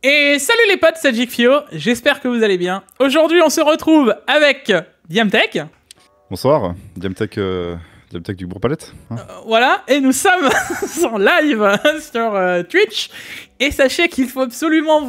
Et salut les potes, c'est Jigfio, j'espère que vous allez bien. Aujourd'hui on se retrouve avec Diamtech. Bonsoir, Diamtech du groupe Palette. Voilà, et nous sommes en live sur Twitch. Et sachez qu'il faut absolument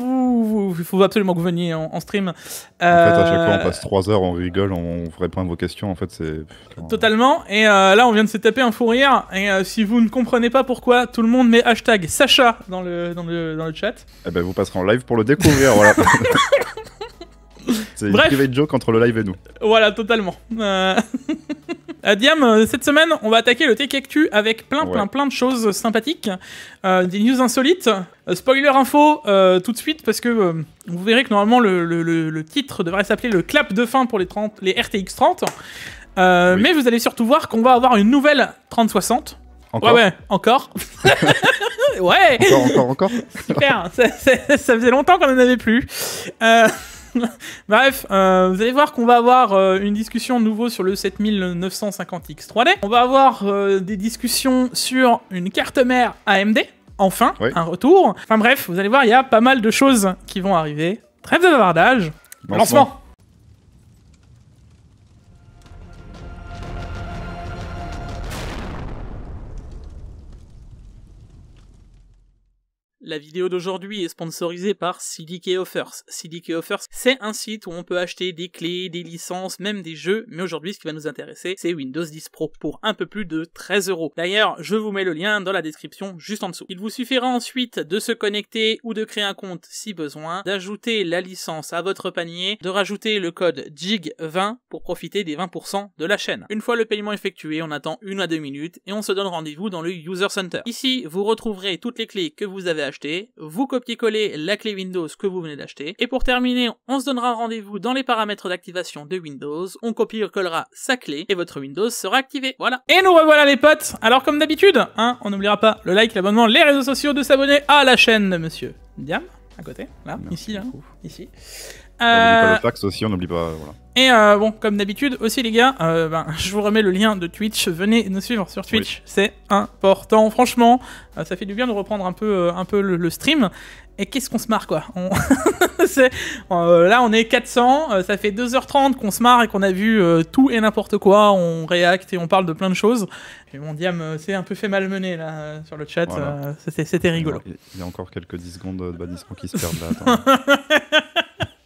il faut absolument que vous veniez en stream. En fait, à chaque fois, on passe 3 heures, on rigole, on répond à vos questions. En fait, c'est totalement. Et là, on vient de se taper un fou rire. Et si vous ne comprenez pas pourquoi, tout le monde met hashtag Sacha dans le chat. Eh ben, vous passerez en live pour le découvrir. Voilà. C'est une private joke entre le live et nous. Voilà, totalement. Diam, cette semaine, on va attaquer le Tech Actu avec plein de choses sympathiques. Des news insolites. Spoiler info tout de suite, parce que vous verrez que normalement, le titre devrait s'appeler le clap de fin pour les RTX 30. Oui. Mais vous allez surtout voir qu'on va avoir une nouvelle 3060. Encore ouais, encore. Ouais. Encore. Super, ça faisait longtemps qu'on en avait plus. Bref, vous allez voir qu'on va avoir une discussion de nouveau sur le 7950X 3D. On va avoir des discussions sur une carte mère AMD. Enfin, un retour. Enfin bref, vous allez voir, il y a pas mal de choses qui vont arriver. Trêve de bavardage. Lancement. La vidéo d'aujourd'hui est sponsorisée par CDK Offers. CDK Offers, c'est un site où on peut acheter des clés, des licences, même des jeux, mais aujourd'hui ce qui va nous intéresser, c'est Windows 10 Pro pour un peu plus de 13 €. D'ailleurs, je vous mets le lien dans la description juste en dessous. Il vous suffira ensuite de se connecter ou de créer un compte si besoin, d'ajouter la licence à votre panier, de rajouter le code JIG20 pour profiter des 20% de la chaîne. Une fois le paiement effectué, on attend 1 à 2 minutes et on se donne rendez-vous dans le User Center. Ici, vous retrouverez toutes les clés que vous avez achetées, vous copiez-collez la clé Windows que vous venez d'acheter, et pour terminer, on se donnera rendez-vous dans les paramètres d'activation de Windows, on copie-collera sa clé, et votre Windows sera activé, voilà. Et nous revoilà les potes. Alors comme d'habitude, on n'oubliera pas le like, l'abonnement, les réseaux sociaux, de s'abonner à la chaîne de Monsieur Diam, à côté, là, merci ici, là, ici. On n'oublie pas le fax aussi, on n'oublie pas, voilà. Et bon, comme d'habitude aussi les gars, je vous remets le lien de Twitch, venez nous suivre sur Twitch, c'est important, franchement, ça fait du bien de reprendre un peu le stream, et qu'est-ce qu'on se marre quoi. Là on est 400, ça fait 2h30 qu'on se marre et qu'on a vu tout et n'importe quoi, on réacte et on parle de plein de choses, et mon Diam s'est un peu fait malmener là sur le chat, voilà. C'était rigolo. Il y a encore quelques 10 secondes de bannissement qui se perdent là,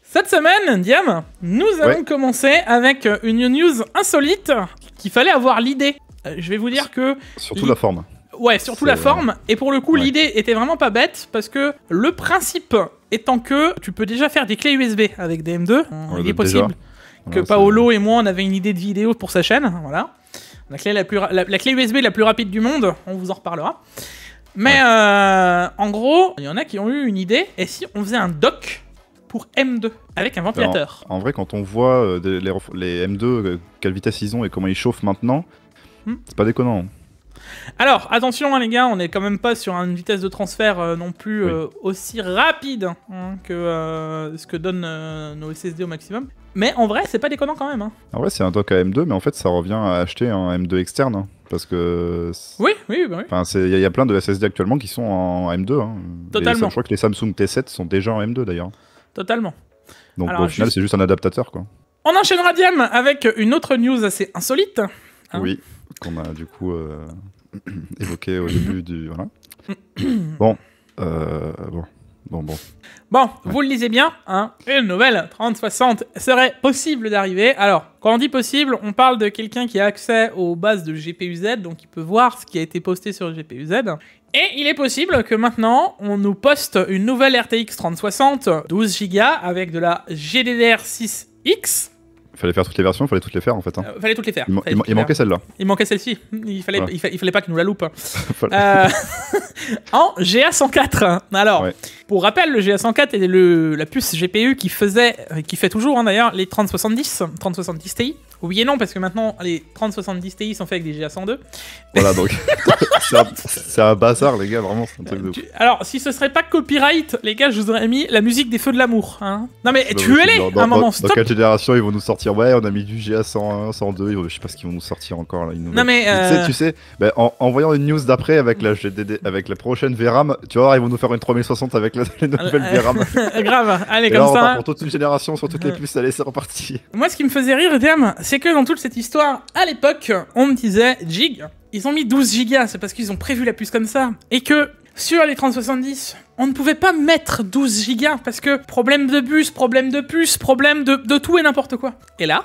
Cette semaine, Diam, nous allons commencer avec une news insolite qu'il fallait avoir l'idée. Je vais vous dire que... Surtout la forme. Ouais, surtout la forme. Et pour le coup, l'idée était vraiment pas bête, parce que le principe étant que tu peux déjà faire des clés USB avec des M2. Il est possible que Paolo et moi, on avait une idée de vidéo pour sa chaîne. Voilà. La clé USB la plus rapide du monde, on vous en reparlera. Mais en gros, il y en a qui ont eu une idée. Et si on faisait un dock pour M2 avec un ventilateur? En vrai, quand on voit les M2, quelle vitesse ils ont et comment ils chauffent maintenant, c'est pas déconnant. Alors, attention les gars, on est quand même pas sur une vitesse de transfert non plus aussi rapide que ce que donnent nos SSD au maximum. Mais en vrai, c'est pas déconnant quand même. En vrai, c'est un dock à M2, mais en fait, ça revient à acheter un M2 externe. Parce que... Oui. Enfin, il y a plein de SSD actuellement qui sont en M2. Totalement. Je crois que les Samsung T7 sont déjà en M2 d'ailleurs. Totalement. Donc alors, au final, c'est juste un adaptateur, quoi. On enchaînera Diam avec une autre news assez insolite. Oui, qu'on a du coup évoqué au début du... Voilà. Bon, vous le lisez bien, une nouvelle 3060 serait possible d'arriver. Alors, quand on dit possible, on parle de quelqu'un qui a accès aux bases de GPU-Z, donc il peut voir ce qui a été posté sur GPU-Z. Et il est possible que maintenant, on nous poste une nouvelle RTX 3060, 12 Go, avec de la GDDR6X. Il fallait faire toutes les versions, il fallait toutes les faire en fait. Fallait toutes les faire. Il manquait celle-là. Il manquait celle-ci. Il fallait pas qu'il nous la loupe. En GA104. Alors, pour rappel, le GA104 est la puce GPU qui fait toujours d'ailleurs les 3070 Ti Oui et non, parce que maintenant, les 3070 Ti sont faits avec des GA102. Voilà, donc c'est un bazar, les gars, vraiment, c'est un truc de ouf. Alors, si ce serait pas copyright, les gars, je vous aurais mis la musique des Feux de l'amour. Hein. Non mais Bah, tuez-les à un moment, dans stop. quelle génération ils vont nous sortir? Ouais, on a mis du GA101, 102, je sais pas ce qu'ils vont nous sortir encore là. Une nouvelle. Non mais Tu sais bah, en voyant une news d'après avec la GDD, avec la prochaine VRAM, tu vois, ils vont nous faire une 3060 avec la nouvelle VRAM. grave, allez Et comme là, on ça. repart pour toute une génération sur toutes les puces, allez, c'est reparti. Moi, ce qui me faisait rire, Diam, c'est que dans toute cette histoire, à l'époque, on me disait Gig, ils ont mis 12 gigas, c'est parce qu'ils ont prévu la puce comme ça, et que sur les 3070, on ne pouvait pas mettre 12 gigas parce que problème de bus, problème de puce, problème de tout et n'importe quoi. Et là,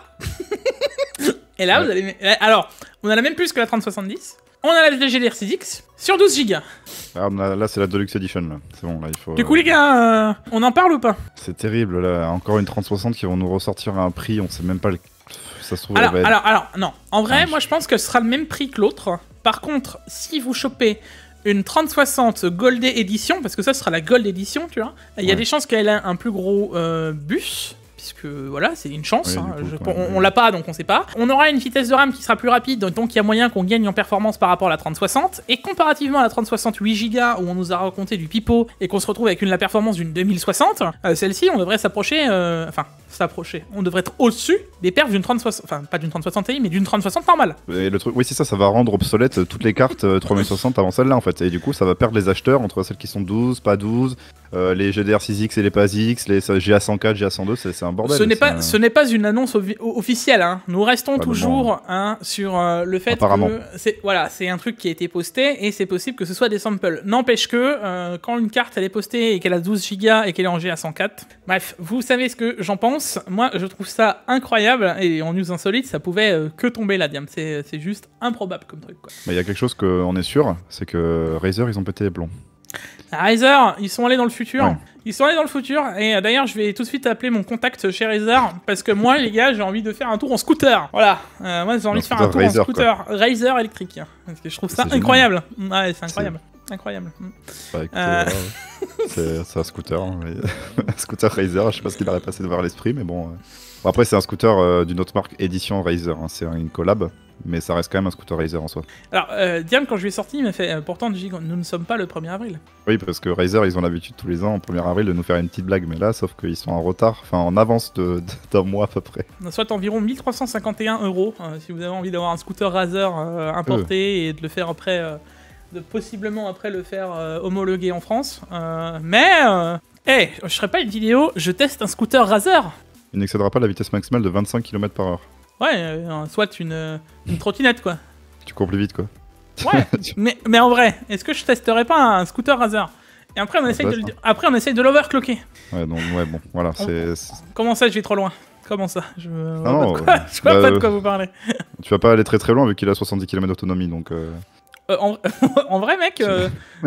Ouais. vous allez. Alors, on a la même puce que la 3070. On a la GDR6X sur 12 gigas. Ah, là, c'est la Deluxe Edition, là. C'est bon, là, il faut... Du coup, les gars, on en parle ou pas? C'est terrible, là. Encore une 3060 qui vont nous ressortir à un prix, on sait même pas le... Ça se trouve, Alors, elle va être- alors, non. En vrai, Ah, moi, je pense que ce sera le même prix que l'autre. Par contre, si vous chopez une 3060 Gold Edition, parce que ça sera la Gold Edition, tu vois, il y a Ouais. des chances qu'elle ait un plus gros bus. Puisque voilà, c'est une chance. Ouais, Hein. du coup, On l'a pas, donc on sait pas. On aura une vitesse de RAM qui sera plus rapide, donc il y a moyen qu'on gagne en performance par rapport à la 3060. Et comparativement à la 3060 8 Go, où on nous a raconté du pipeau et qu'on se retrouve avec la performance d'une 2060, celle-ci, on devrait s'approcher. On devrait être au-dessus des perfs d'une 3060. Enfin, pas d'une 3060 Ti, mais d'une 3060 normale. Et le truc, oui, c'est ça, ça va rendre obsolète toutes les cartes 3060 avant celle-là, en fait. Et du coup, ça va perdre les acheteurs entre celles qui sont 12, pas 12, les GDR6X et les pas X, les GA104, GA102, c'est un bordel. Ce n'est pas une annonce officielle. Hein. Nous restons Ouais, toujours sur le fait Apparemment. que c'est un truc qui a été posté et c'est possible que ce soit des samples. N'empêche que quand une carte elle est postée et qu'elle a 12 Go et qu'elle est en GA104, bref, vous savez ce que j'en pense. Moi, je trouve ça incroyable et en news insolite, ça pouvait que tomber là, Diam. C'est juste improbable comme truc. Quoi. Mais il y a quelque chose qu'on est sûr, c'est que Razer, ils ont pété les plombs. Razer, ils sont allés dans le futur. Ouais. Ils sont allés dans le futur. Et d'ailleurs, je vais tout de suite appeler mon contact chez Razer. Parce que moi, les gars, j'ai envie de faire un tour en scooter. Voilà. Moi, j'ai envie de faire un tour Razer, en scooter. Razer électrique. Parce que je trouve ça C'est incroyable. Ouais, c'est incroyable. Incroyable. Bah, écoutez, voilà, c'est un scooter. Hein, un scooter Razer, je sais pas ce qu'il aurait passé devant l'esprit, mais bon. Bon, après, c'est un scooter d'une autre marque, édition Razer. Hein, c'est une collab. Mais ça reste quand même un scooter Razer en soi. Alors, Diam, quand je lui ai sorti, il m'a fait pourtant, nous ne sommes pas le 1er avril. Oui, parce que Razer, ils ont l'habitude tous les ans, au 1er avril, de nous faire une petite blague. Mais là, sauf qu'ils sont en retard, enfin en avance d'un mois à peu près. Soit environ 1351 € si vous avez envie d'avoir un scooter Razer importé et de le faire après, de possiblement après le faire homologuer en France. Je ferai pas une vidéo, je teste un scooter Razer. Il n'excédera pas la vitesse maximale de 25 km/h. Ouais, soit une trottinette quoi. Tu cours plus vite, quoi. Ouais, mais en vrai, est-ce que je testerais pas un scooter Razer? Et après on essaye de l'overclocker. Ouais, donc, ouais, bon, voilà, c'est... Comment ça, je vais trop loin? Comment ça? Je non, vois pas de quoi vous parlez. Tu vas pas aller très très loin vu qu'il a 70 km d'autonomie, donc... En vrai, mec,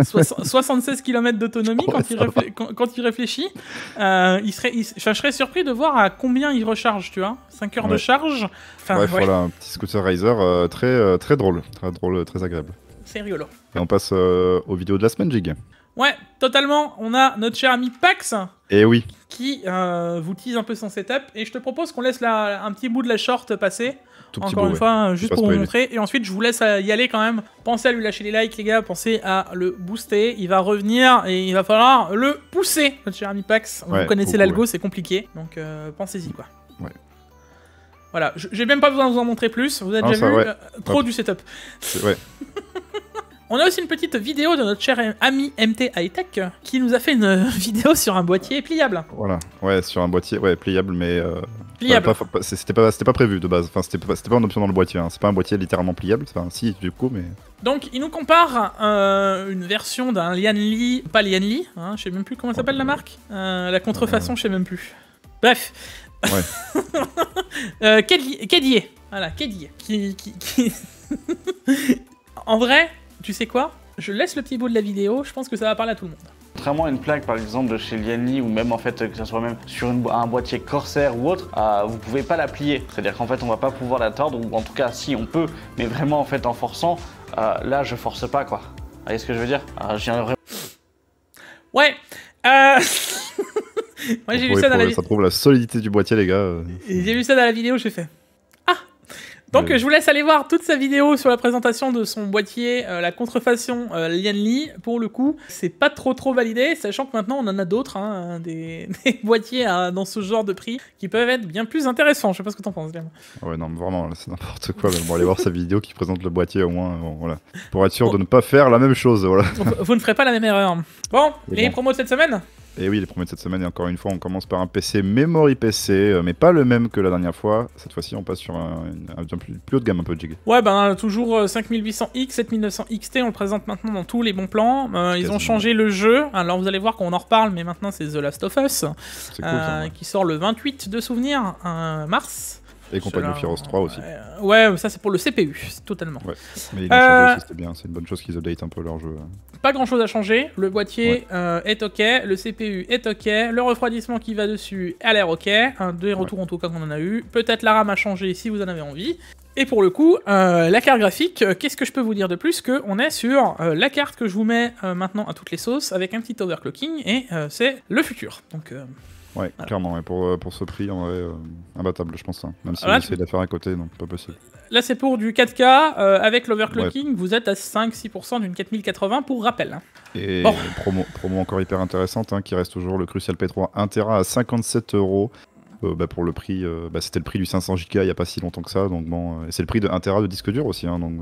76 km d'autonomie, Ouais, quand il réfléchit, je serais surpris de voir à combien il recharge, tu vois. 5 heures de Ouais. charge. Enfin, Bref, ouais, voilà, un petit scooter Razer très drôle, très agréable. c'est rigolo. Et on passe aux vidéos de la semaine, Jig. Ouais, totalement. On a notre cher ami Pax Et oui, qui vous tease un peu son setup. Et je te propose qu'on laisse un petit bout de la short passer. tout petit Encore bout, une ouais. fois, juste pas pour vous spoiler. montrer. Et ensuite, je vous laisse y aller quand même. Pensez à lui lâcher les likes, les gars. Pensez à le booster. Il va revenir et il va falloir le pousser, notre cher ami Pax. Vous Ouais, connaissez beaucoup, l'algo, ouais. c'est compliqué. Donc, pensez-y, quoi. Ouais. Voilà, j'ai même pas besoin de vous en montrer plus. Vous avez Non, déjà ça, vu ouais. trop du setup. Ouais. On a aussi une petite vidéo de notre cher ami MT Hightech qui nous a fait une vidéo sur un boîtier pliable. Voilà, ouais, sur un boîtier, ouais, pliable, mais... Pliable. C'était pas prévu de base, enfin c'était pas une option dans le boîtier, hein. C'est pas un boîtier littéralement pliable, enfin si du coup, mais... Donc, il nous compare une version d'un Lianli, pas Lianli, hein, je sais même plus comment s'appelle la marque. La contrefaçon, je sais même plus. Bref. Ouais. Kedier. Voilà, Kedier. Qui... En vrai, tu sais quoi? Je laisse le petit bout de la vidéo, je pense que ça va parler à tout le monde. Contrairement à une plaque par exemple de chez Lianli ou même en fait que ce soit même sur un boîtier Corsair ou autre, vous pouvez pas la plier. C'est-à-dire qu'en fait on va pas pouvoir la tordre, ou en tout cas si on peut, mais vraiment en fait en forçant, là je force pas quoi. Vous voyez ce que je veux dire? Je viens vraiment... Ouais. Moi j'ai vu ça dans la vidéo. Ça prouve la solidité du boîtier, les gars. J'ai vu ça dans la vidéo, j'ai fait. Ah, Donc Oui. je vous laisse aller voir toute sa vidéo sur la présentation de son boîtier, la contrefaçon Lianli. Pour le coup, c'est pas trop validé, sachant que maintenant on en a d'autres, hein, des boîtiers dans ce genre de prix qui peuvent être bien plus intéressants. Je sais pas ce que t'en penses, Liam. Ouais, non, mais vraiment, là, c'est n'importe quoi. Mais bon, allez voir sa vidéo qui présente le boîtier au moins, bon, voilà. Pour être sûr de ne pas faire la même chose, voilà. Vous ne ferez pas la même erreur. Bon, Et les bon. promos de cette semaine? Et oui, les premiers de cette semaine, et encore une fois, on commence par un PC Memory PC, mais pas le même que la dernière fois. Cette fois-ci, on passe sur un bien plus haut de gamme, un peu Jig. Ouais, ben toujours 5800X, 7900 XT, on le présente maintenant dans tous les bons plans. Ils ont Quasiment. changé le jeu, alors vous allez voir qu'on en reparle, mais maintenant c'est The Last of Us, C'est cool, ça. Ouais. qui sort le 28 de souvenir, mars. Et Compagnie of Heroes 3 aussi. Ouais, ça c'est pour le CPU, totalement. Ouais. Mais ils ont changé aussi, c'était bien. C'est une bonne chose qu'ils update un peu leur jeu. Pas grand chose à changer, le boîtier est ok, le CPU est ok, le refroidissement qui va dessus a l'air ok, des retours en tout cas qu'on en a eu, peut-être la RAM a changé si vous en avez envie. Et pour le coup, la carte graphique, qu'est-ce que je peux vous dire de plus que on est sur la carte que je vous mets maintenant à toutes les sauces avec un petit overclocking et c'est le futur. Donc Ouais, Voilà. clairement, ouais, pour ce prix, en vrai, imbattable, je pense. Hein. Même si Voilà, on essaie de la faire à côté, non, pas possible. là c'est pour du 4K, avec l'overclocking, vous êtes à 5-6% d'une 4080 pour rappel. Hein. Et Bon. promo encore hyper intéressante, hein, qui reste toujours le Crucial P3 1 Tera à 57 €. Pour le prix, c'était le prix du 500 Go il n'y a pas si longtemps que ça, donc bon, et c'est le prix de 1 Tera de disque dur aussi, hein, donc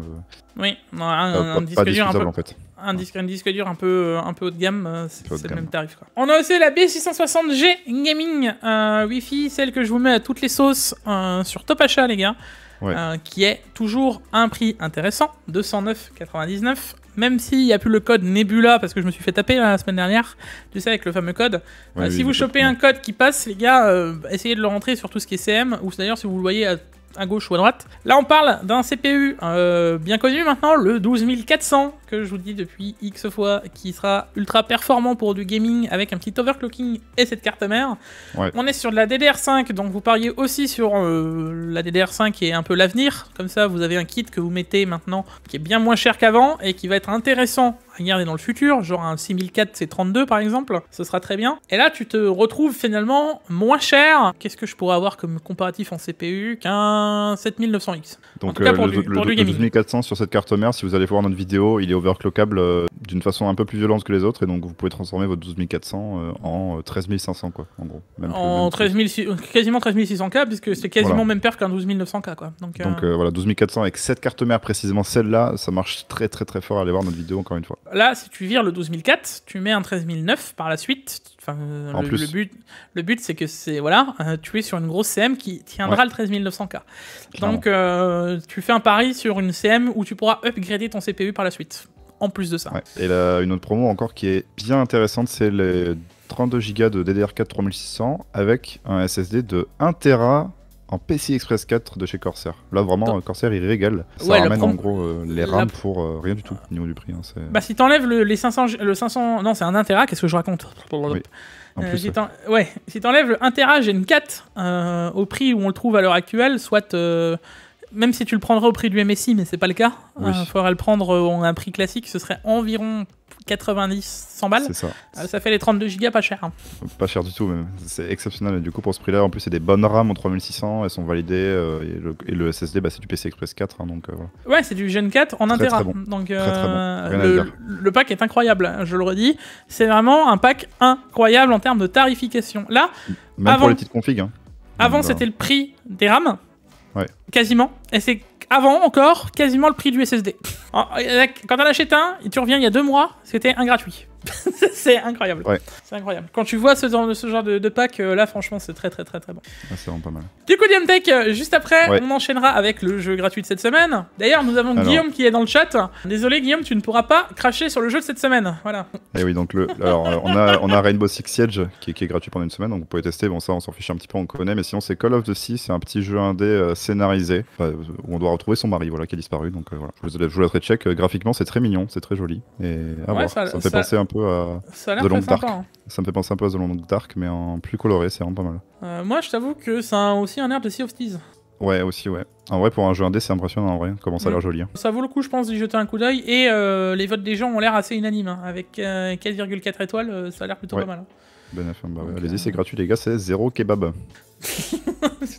Oui, pas disque dur un peu. discutable en fait. Un disque dur un peu haut de gamme, c'est Haut de le gamme. même tarif quoi. On a aussi la B660G Gaming Wi-Fi, celle que je vous mets à toutes les sauces sur Top Achat les gars, Ouais. qui est toujours à un prix intéressant, 209,99. Même s'il n'y a plus le code Nebula, parce que je me suis fait taper la semaine dernière, tu sais, avec le fameux code. Ouais, Si oui, vous chopez un code qui passe, les gars, essayez de le rentrer sur tout ce qui est CM, ou d'ailleurs si vous le voyez à gauche ou à droite. Là, on parle d'un CPU bien connu maintenant, le 12400, que je vous dis depuis X fois, qui sera ultra performant pour du gaming avec un petit overclocking et cette carte mère. Ouais. On est sur de la DDR5, donc vous pariez aussi sur la DDR5 qui est un peu l'avenir. Comme ça, vous avez un kit que vous mettez maintenant qui est bien moins cher qu'avant et qui va être intéressant à garder dans le futur, genre un 6004 C32 par exemple, ce sera très bien. Et là, tu te retrouves finalement moins cher. Qu'est-ce que je pourrais avoir comme comparatif en CPU qu'un 7900X? Donc En tout cas, pour le du gaming. 2400 sur cette carte mère, si vous allez voir notre vidéo, il est overclockable d'une façon un peu plus violente que les autres, et donc vous pouvez transformer votre 12400 en 13500 quoi, en gros. En 13 quasiment 13600K, puisque c'est quasiment Voilà. même perf qu'un 12900K quoi. Donc, Voilà, 12400 avec cette carte mère précisément, celle-là, ça marche très très très fort. Allez voir notre vidéo encore une fois. là, si tu vires le 12004, tu mets un 13009 par la suite. Enfin, En plus. le but c'est que tu es sur une grosse CM qui tiendra le 13900K. Donc, tu fais un pari sur une CM où tu pourras upgrader ton CPU par la suite. En plus de ça. Ouais. Et là, une autre promo encore qui est bien intéressante, c'est les 32 Go de DDR4 3600 avec un SSD de 1 Tera en PCI Express 4 de chez Corsair. Là vraiment, Corsair il régale. Ça Ouais, ramène en gros les RAM pour rien du tout au niveau du prix. Hein, bah si t'enlèves les 500, le 500, non c'est un 1 Tera, qu'est-ce que je raconte? Oui. En plus, si t'enlèves le 1 Tera Gen 4 au prix où on le trouve à l'heure actuelle, soit même si tu le prendrais au prix du MSI, mais c'est pas le cas, Oui. faudrait le prendre à un prix classique, ce serait environ 90-100 balles. c'est ça. Ça fait les 32 Go pas cher. Hein. Pas cher du tout, mais c'est exceptionnel. Et du coup, pour ce prix-là, en plus, c'est des bonnes RAM en 3600, elles sont validées. Et le SSD, c'est du PCI Express 4. Hein, donc, voilà. Ouais, c'est du Gen 4 en 1 Très, Tera. très bon. Donc, Très, très bon. Rien à dire. le pack est incroyable, hein, je le redis. C'est vraiment un pack incroyable en termes de tarification. Là, Même avant- pour les petites configs. Hein. avant Donc, c'était le prix des RAM. Ouais. Quasiment. Et c'est avant encore quasiment le prix du SSD. Quand t'en achètes un, tu reviens il y a 2 mois, c'était un gratuit. C'est incroyable. Ouais. C'est incroyable. Quand tu vois ce genre de pack, là franchement c'est très très très très bon. c'est vraiment pas mal. Du coup Diamtech, juste après, Ouais. on enchaînera avec le jeu gratuit de cette semaine. D'ailleurs, nous avons Alors. Guillaume qui est dans le chat. Désolé Guillaume, tu ne pourras pas cracher sur le jeu de cette semaine. Voilà. Et oui, donc on a Rainbow Six Siege qui est gratuit pendant une semaine, donc vous pouvez tester. Bon, ça, on s'en fiche un petit peu, on connaît, mais sinon, c'est Call of the Sea, c'est un petit jeu indé scénarisé où on doit retrouver son mari, voilà, qui a disparu. Donc voilà, je vous laisserai check. Graphiquement, c'est très mignon, c'est très joli. Et à voir. Ça me fait penser un peu à Ça a l'air The très Long sympa. Dark. Hein. Ça me fait penser un peu à The Long Dark, mais en plus coloré, c'est vraiment pas mal. Moi, je t'avoue que ça a aussi un air de Sea of Thieves. Ouais, aussi, ouais. En vrai, pour un jeu indé, c'est impressionnant, en vrai, comment ça a l'air joli. Hein. Ça vaut le coup, je pense, d'y jeter un coup d'œil. Et les votes des gens ont l'air assez unanimes. Hein. Avec 4,4 étoiles, ça a l'air plutôt Ouais. pas mal. Hein. Ben FM, bah ouais. Donc, Allez-y, c'est gratuit, les gars, c'est 0 kebab.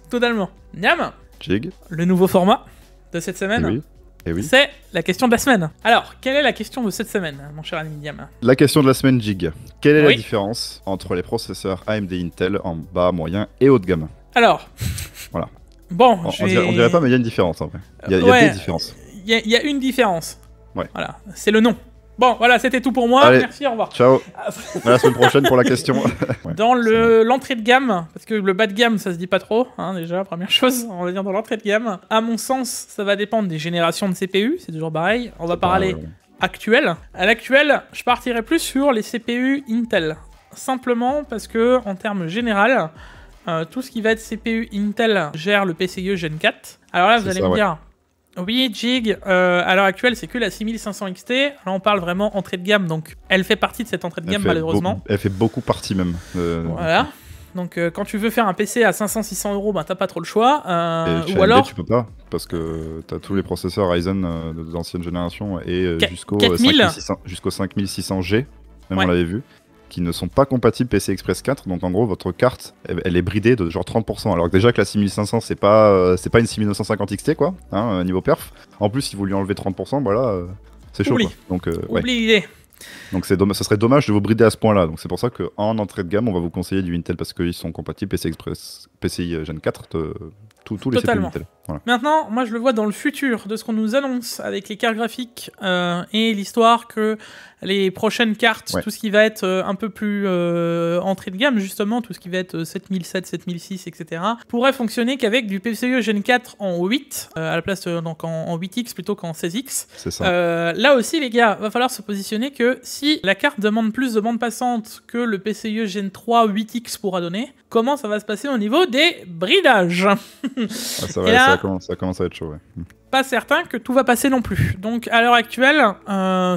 Totalement. Niam, Jig. le nouveau format. de cette semaine. Oui. Et oui. C'est la question de la semaine. Alors, quelle est la question de cette semaine, mon cher Aluminium? La question de la semaine, Jig. Quelle est Oui. la différence entre les processeurs AMD Intel en bas, moyen et haut de gamme? Alors. Voilà. Bon, On dirait pas, mais il y a une différence en vrai. Il y a Ouais. des différences. Il y a une différence. Ouais. Voilà, c'est le nom. Bon, voilà, c'était tout pour moi. Allez. Merci, au revoir. Ciao. À la semaine prochaine pour la question. Ouais. Dans l'entrée de gamme, parce que le bas de gamme, ça se dit pas trop, hein, déjà, première chose, on va dire dans l'entrée de gamme. À mon sens, ça va dépendre des générations de CPU, c'est toujours pareil. On va parler actuel. À l'actuel, je partirai plus sur les CPU Intel. Simplement parce que, en termes général, tout ce qui va être CPU Intel gère le PCIe Gen 4. Alors là, vous allez me dire... Oui, Jig, à l'heure actuelle, c'est que la 6500 XT. Là, on parle vraiment entrée de gamme, donc elle fait partie de cette entrée de gamme, malheureusement. Elle fait beaucoup partie, même. Voilà. Donc, quand tu veux faire un PC à 500-600 €, bah, t'as pas trop le choix. Et ou alors... tu peux pas, parce que t'as tous les processeurs Ryzen d'ancienne génération et jusqu'au 5600G, même on l'avait vu, qui ne sont pas compatibles PCI Express 4. Donc en gros, votre carte, elle est bridée de genre 30%. Alors que déjà que la 6500, c'est pas une 6950 XT, quoi, hein, niveau perf. En plus, si vous lui enlevez 30%, voilà, c'est chaud. Quoi. Donc, Oublie l'idée. Donc ça serait dommage de vous brider à ce point-là. Donc c'est pour ça qu'en entrée de gamme, on va vous conseiller du Intel parce qu'ils sont compatibles PCI Gen 4, tous les CPU Intel. Voilà. Maintenant, moi je le vois dans le futur de ce qu'on nous annonce avec les cartes graphiques et l'histoire que les prochaines cartes, tout ce qui va être un peu plus entrée de gamme, justement, tout ce qui va être 7007, 7006, etc., pourrait fonctionner qu'avec du PCIe Gen 4 en 8, à la place donc en 8X plutôt qu'en 16X. C'est ça. Là aussi, les gars, va falloir se positionner que si la carte demande plus de bande passante que le PCIe Gen 3 8X pourra donner, comment ça va se passer au niveau des bridages? Ça commence à être chaud, ouais. Pas certain que tout va passer non plus. Donc à l'heure actuelle,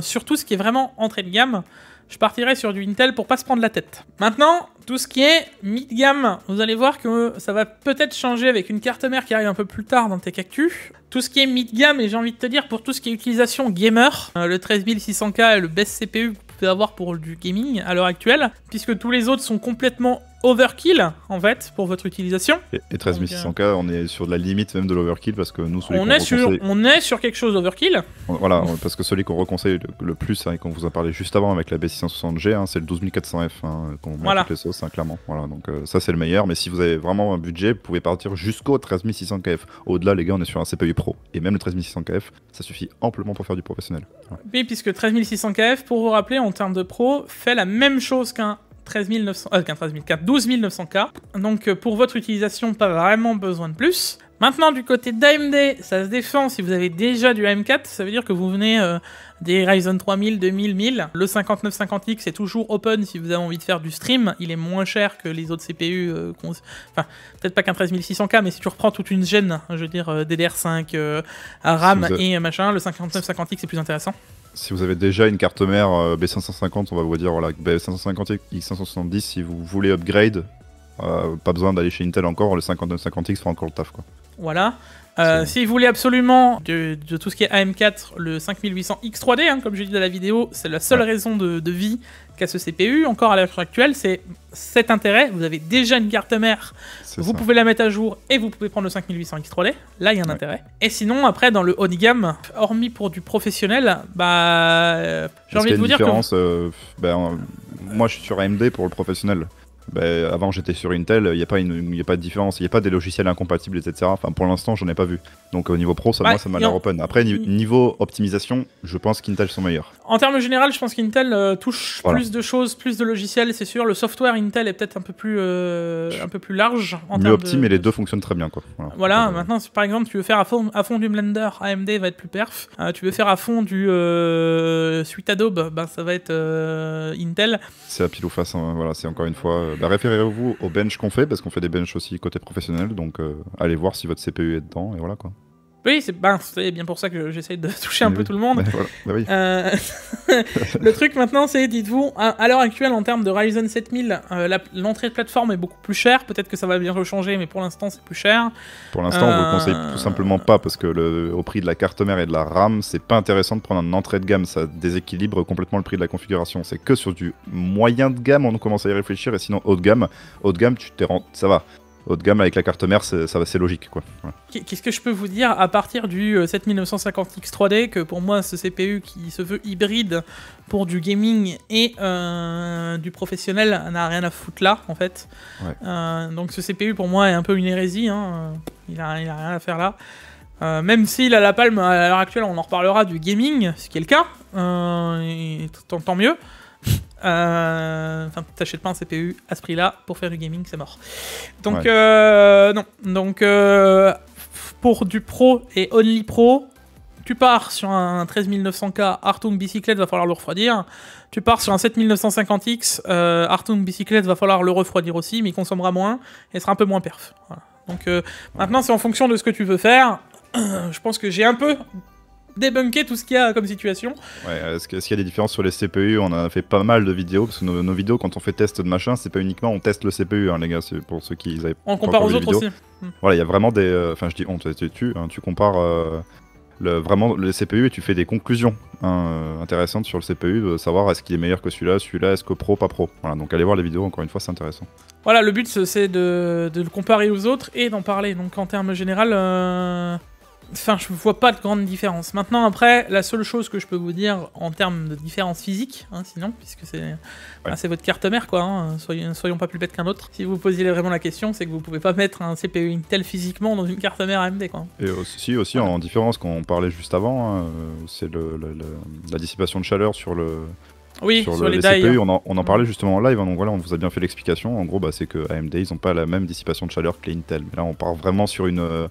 sur tout ce qui est vraiment entrée de gamme, je partirai sur du Intel pour pas se prendre la tête. Maintenant, tout ce qui est mid-gamme, vous allez voir que ça va peut-être changer avec une carte mère qui arrive un peu plus tard dans Tech Actu. Tout ce qui est mid-gamme, et j'ai envie de te dire pour tout ce qui est utilisation gamer, le 13600K est le best CPU que vous pouvez avoir pour du gaming à l'heure actuelle, puisque tous les autres sont complètement overkill en fait pour votre utilisation. Et 13600K, on est sur de la limite même de l'overkill parce que nous, on est sur quelque chose d'overkill. Voilà, parce que celui qu'on reconseille le plus, hein, et qu'on vous a parlé juste avant avec la B660G, hein, c'est le 12400F hein, qu'on met à toutes les sauces, hein, clairement. Voilà, donc ça c'est le meilleur, mais si vous avez vraiment un budget, vous pouvez partir jusqu'au 13600KF. Au-delà, les gars, on est sur un CPU Pro. Et même le 13600KF, ça suffit amplement pour faire du professionnel. Voilà. Oui, puisque 13600KF, pour vous rappeler, en termes de pro, fait la même chose qu'un 12900K. Donc pour votre utilisation, pas vraiment besoin de plus. Maintenant, du côté d'AMD, ça se défend si vous avez déjà du AM4, ça veut dire que vous venez des Ryzen 3000, 2000, 1000. Le 5950X est toujours open si vous avez envie de faire du stream, il est moins cher que les autres CPU, enfin, peut-être pas qu'un 13600K, mais si tu reprends toute une gêne, je veux dire DDR5, RAM et machin, le 5950X est plus intéressant. Si vous avez déjà une carte mère B550, on va vous dire, voilà, B550 X570, si vous voulez upgrade, pas besoin d'aller chez Intel encore, le 5950X fera encore le taf, quoi. Voilà. Si vous voulez absolument de tout ce qui est AM4, le 5800X3D, hein, comme je dis dans la vidéo, c'est la seule raison de vie qu'a ce CPU. Encore à l'heure actuelle, c'est cet intérêt. Vous avez déjà une carte mère, vous pouvez la mettre à jour et vous pouvez prendre le 5800X3D. Là, il y a un intérêt. Et sinon, après, dans le haut de gamme, hormis pour du professionnel, bah, j'ai envie de vous dire que... moi, je suis sur AMD pour le professionnel. Avant j'étais sur Intel, il n'y a pas de différence, il n'y a pas des logiciels incompatibles, etc. Enfin pour l'instant j'en ai pas vu. Donc au niveau pro, moi ça m'a l'air open. Après niveau optimisation, je pense qu'Intel sont meilleurs. En termes général, je pense qu'Intel touche plus de choses, plus de logiciels, c'est sûr. Le software Intel est peut-être un peu plus large. Mieux optim, mais les deux fonctionnent très bien, quoi. Voilà, maintenant si par exemple tu veux faire à fond du Blender, AMD va être plus perf. Tu veux faire à fond du Suite Adobe, ça va être Intel. C'est à pile ou face, hein, voilà, c'est encore une fois... référez-vous aux bench qu'on fait, parce qu'on fait des bench aussi côté professionnel, donc allez voir si votre CPU est dedans, et voilà quoi. Oui, c'est bien pour ça que j'essaye de toucher un peu tout le monde. Voilà. Le truc maintenant, c'est, dites-vous, à l'heure actuelle, en termes de Ryzen 7000, l'entrée de plateforme est beaucoup plus chère. Peut-être que ça va bien changer, mais pour l'instant, c'est plus cher. Pour l'instant, on vous le conseille tout simplement pas, parce que au prix de la carte mère et de la RAM, c'est pas intéressant de prendre une entrée de gamme. Ça déséquilibre complètement le prix de la configuration. C'est que sur du moyen de gamme, on commence à y réfléchir, et sinon haut de gamme, ça va. haut de gamme avec la carte mère, c'est logique, quoi. Voilà. Qu'est-ce que je peux vous dire à partir du 7950X 3D, que pour moi ce CPU qui se veut hybride pour du gaming et du professionnel n'a rien à foutre là en fait. Ouais. Donc ce CPU pour moi est un peu une hérésie, hein. Il a rien à faire là. Même s'il a la palme à l'heure actuelle, on en reparlera du gaming, ce qui est le cas, et tant mieux. Enfin, t'achètes pas un CPU à ce prix-là pour faire du gaming, c'est mort. Donc, non. Donc, pour du pro et only pro, tu pars sur un 13900K Hartung bicyclette, va falloir le refroidir. Tu pars sur un 7950X Hartung bicyclette, va falloir le refroidir aussi, mais il consommera moins et sera un peu moins perf. Voilà. Donc, maintenant, c'est en fonction de ce que tu veux faire. Je pense que j'ai un peu débunker tout ce qu'il y a comme situation. Ouais, est-ce qu'il y a des différences sur les CPU? On a fait pas mal de vidéos, parce que nos vidéos, quand on fait test de machin, c'est pas uniquement on teste le CPU, hein, les gars, c'est pour ceux qui avaient on compare aux autres aussi. Voilà, il y a vraiment des... Enfin, je dis on, tu compares vraiment le CPU et tu fais des conclusions intéressantes sur le CPU, de savoir est-ce qu'il est meilleur que celui-là, est-ce que pro, pas pro. Voilà, donc allez voir les vidéos, encore une fois, c'est intéressant. Voilà, le but, c'est de le comparer aux autres et d'en parler. Donc en termes général... Enfin, je vois pas de grande différence. Maintenant, après, la seule chose que je peux vous dire en termes de différence physique, hein, sinon, puisque c'est votre carte mère, quoi, hein, soyons pas plus bêtes qu'un autre. Si vous posiez vraiment la question, c'est que vous pouvez pas mettre un CPU Intel physiquement dans une carte mère AMD, quoi. Et aussi voilà. En différence, quand on parlait juste avant, hein, c'est la dissipation de chaleur sur le... Oui, sur les CPU, on en parlait justement en live, hein, donc voilà, on vous a bien fait l'explication. En gros, c'est que AMD, ils ont pas la même dissipation de chaleur que les Intel. Mais là, on part vraiment sur une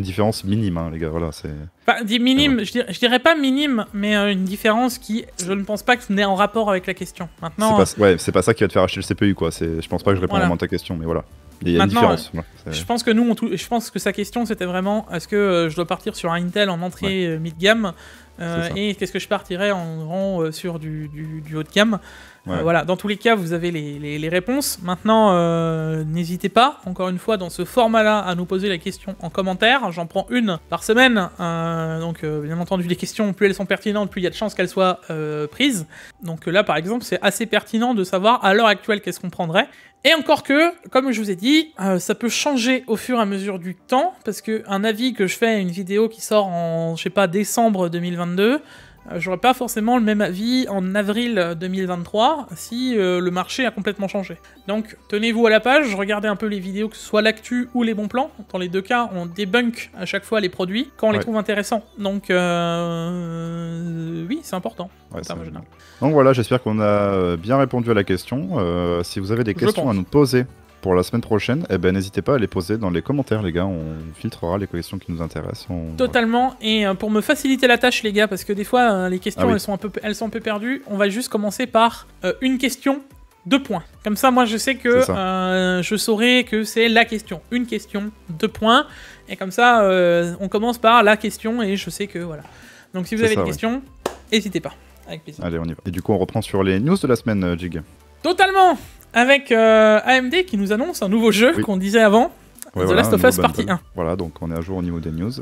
différence minime, hein, les gars. Voilà, c'est. Bah, minime, je dirais pas minime, mais une différence qui, je ne pense pas que n'est en rapport avec la question. Maintenant. C'est pas ça qui va te faire acheter le CPU, quoi. Je pense pas que je réponds vraiment à ta question, mais voilà. Il y a une différence. Je pense que je pense que sa question c'était vraiment est-ce que je dois partir sur un Intel en entrée mid-gamme et qu'est-ce que je partirais en rang sur du haut de gamme. Voilà, dans tous les cas, vous avez les réponses. Maintenant, n'hésitez pas, encore une fois, dans ce format-là, à nous poser la question en commentaire. J'en prends une par semaine. Donc, bien entendu, les questions, plus elles sont pertinentes, plus il y a de chances qu'elles soient prises. Donc là, par exemple, c'est assez pertinent de savoir à l'heure actuelle qu'est-ce qu'on prendrait. Et encore que, comme je vous ai dit, ça peut changer au fur et à mesure du temps, parce qu'un avis que je fais, une vidéo qui sort en, je sais pas, décembre 2022... j'aurais pas forcément le même avis en avril 2023 si le marché a complètement changé. Donc tenez-vous à la page, regardez un peu les vidéos, que ce soit l'actu ou les bons plans. Dans les deux cas, on débunk à chaque fois les produits quand on les trouve intéressants. Donc oui, c'est important. Donc voilà, j'espère qu'on a bien répondu à la question. Si vous avez des questions à nous poser pour la semaine prochaine, eh ben, n'hésitez pas à les poser dans les commentaires, les gars. On filtrera les questions qui nous intéressent. Totalement. Et pour me faciliter la tâche, les gars, parce que des fois, les questions, elles sont un peu perdues, on va juste commencer par une question, 2 points. Comme ça, moi, je sais que je saurai que c'est la question. Une question, 2 points. Et comme ça, on commence par la question et je sais que, voilà. Donc, si vous avez des questions, n'hésitez pas. Avec plaisir. Allez, on y va. Et du coup, on reprend sur les news de la semaine, Jig. Totalement. Avec AMD qui nous annonce un nouveau jeu qu'on disait avant, The Last of Us Partie 1. Voilà, donc on est à jour au niveau des news.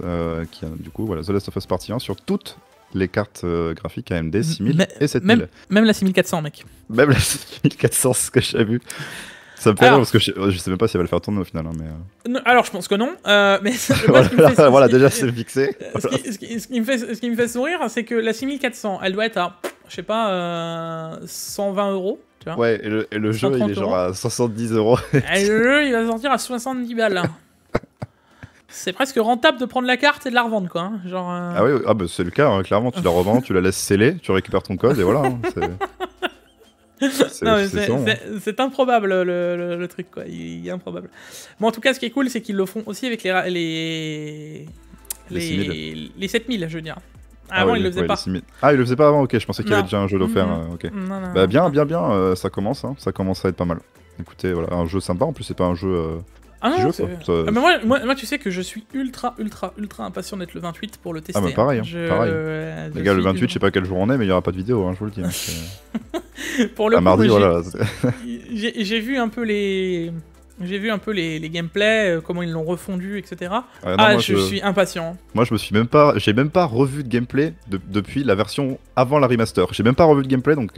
Du coup, voilà, The Last of Us Partie 1 sur toutes les cartes graphiques AMD 6000 et 7000. Même la 6400, mec. Même la 6400, c'est ce que j'ai vu. Ça me fait rire parce que je sais même pas si elle va le faire tourner au final. Hein, mais alors, je pense que non. Mais voilà, déjà c'est fixé. Ce qui me fait sourire, c'est que la 6400, elle doit être à, je sais pas, 120 €. Ouais, et le jeu, il est genre à 70 €. Et le jeu, il va sortir à 70 balles. C'est presque rentable de prendre la carte et de la revendre, quoi. Hein. Genre, Ah oui, bah, c'est le cas, hein, clairement. Tu la revends, tu la laisses sceller, tu récupères ton code et voilà. Hein, c'est improbable le truc, quoi. Il est improbable. Bon, en tout cas, ce qui est cool, c'est qu'ils le font aussi avec les 7000, je veux dire. Avant, il le faisait pas. Ah, il le faisait pas avant, ok. Je pensais qu'il y avait déjà un jeu offert. Ok. Non, bah, bien. Ça commence, hein. Ça commence à être pas mal. Écoutez, voilà, un jeu sympa. En plus, c'est pas un jeu. Mais moi, tu sais que je suis ultra impatient d'être le 28 pour le tester. Ah, bah pareil. Pareil. Les gars, le 28, je sais pas quel jour on est, mais il y aura pas de vidéo, hein, je vous le dis. Hein, pour le coup, mardi, voilà. J'ai vu un peu les gameplays, comment ils l'ont refondu, etc. Je suis impatient. Moi, j'ai même pas revu de gameplay depuis la version avant la remaster. J'ai même pas revu de gameplay, donc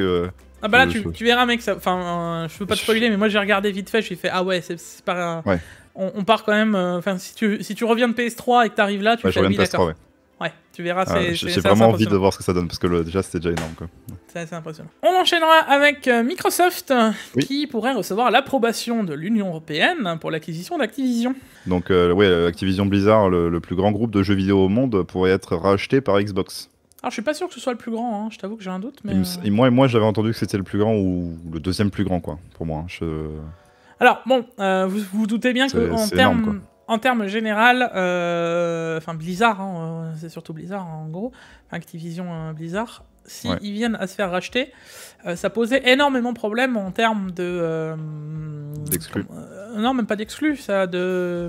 Ah bah là, tu verras, mec, enfin, je peux pas te spoiler, mais moi j'ai regardé vite fait, j'ai fait, ah ouais, c'est pas... Ouais. On part quand même... Enfin, si tu reviens de PS3 et que t'arrives là, tu fais, je reviens oui, de PS3, d'accord. ouais. Ouais, tu verras, j'ai vraiment envie de voir ce que ça donne, parce que déjà c'était déjà énorme, quoi. C'est assez impressionnant. On enchaînera avec Microsoft, Oui. qui pourrait recevoir l'approbation de l'Union Européenne pour l'acquisition d'Activision. Donc, Activision Blizzard, le plus grand groupe de jeux vidéo au monde, pourrait être racheté par Xbox. Alors, je suis pas sûr que ce soit le plus grand, hein. Je t'avoue que j'ai un doute, mais... Moi j'avais entendu que c'était le plus grand ou le deuxième plus grand, quoi, pour moi. Alors, bon, vous vous doutez bien qu'en termes général, enfin Blizzard, hein, c'est surtout Blizzard en gros, Activision Blizzard, si ils viennent à se faire racheter, ça posait énormément de problèmes en termes de... d'exclus. Non, même pas d'exclus, ça de...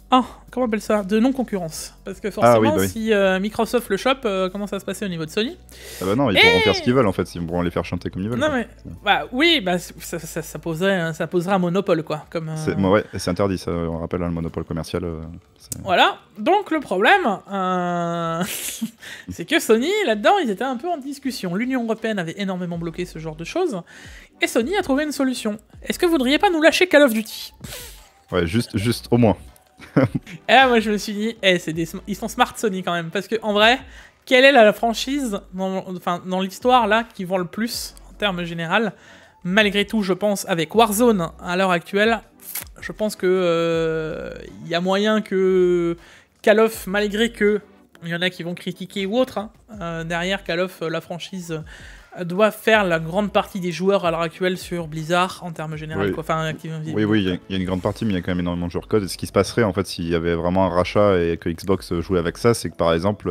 Ah, comment on appelle ça? De non-concurrence. Parce que forcément, si Microsoft le chope, comment ça va se passer au niveau de Sony? Ah bah non, ils pourront faire ce qu'ils veulent en fait, ils pourront les faire chanter comme ils veulent. Non mais, ça poserait un monopole quoi. Comme, c'est interdit ça, on rappelle le monopole commercial. Voilà, donc le problème, c'est que Sony, là-dedans, ils étaient un peu en discussion. L'Union Européenne avait énormément bloqué ce genre de choses, et Sony a trouvé une solution. Est-ce que vous voudriez pas nous lâcher Call of Duty? Ouais, juste au moins. Et là, moi je me suis dit, ils sont smart Sony quand même, parce que en vrai, quelle est la franchise dans l'histoire là qui vend le plus en termes général? Malgré tout, je pense avec Warzone à l'heure actuelle, je pense que y a moyen que Call of, malgré que il y en a qui vont critiquer ou autre, hein, derrière Call of, la franchise doit faire la grande partie des joueurs à l'heure actuelle sur Blizzard en termes généraux. Oui, enfin, il y a une grande partie, mais il y a quand même énormément de joueurs code. Et ce qui se passerait en fait s'il y avait vraiment un rachat et que Xbox jouait avec ça, c'est que par exemple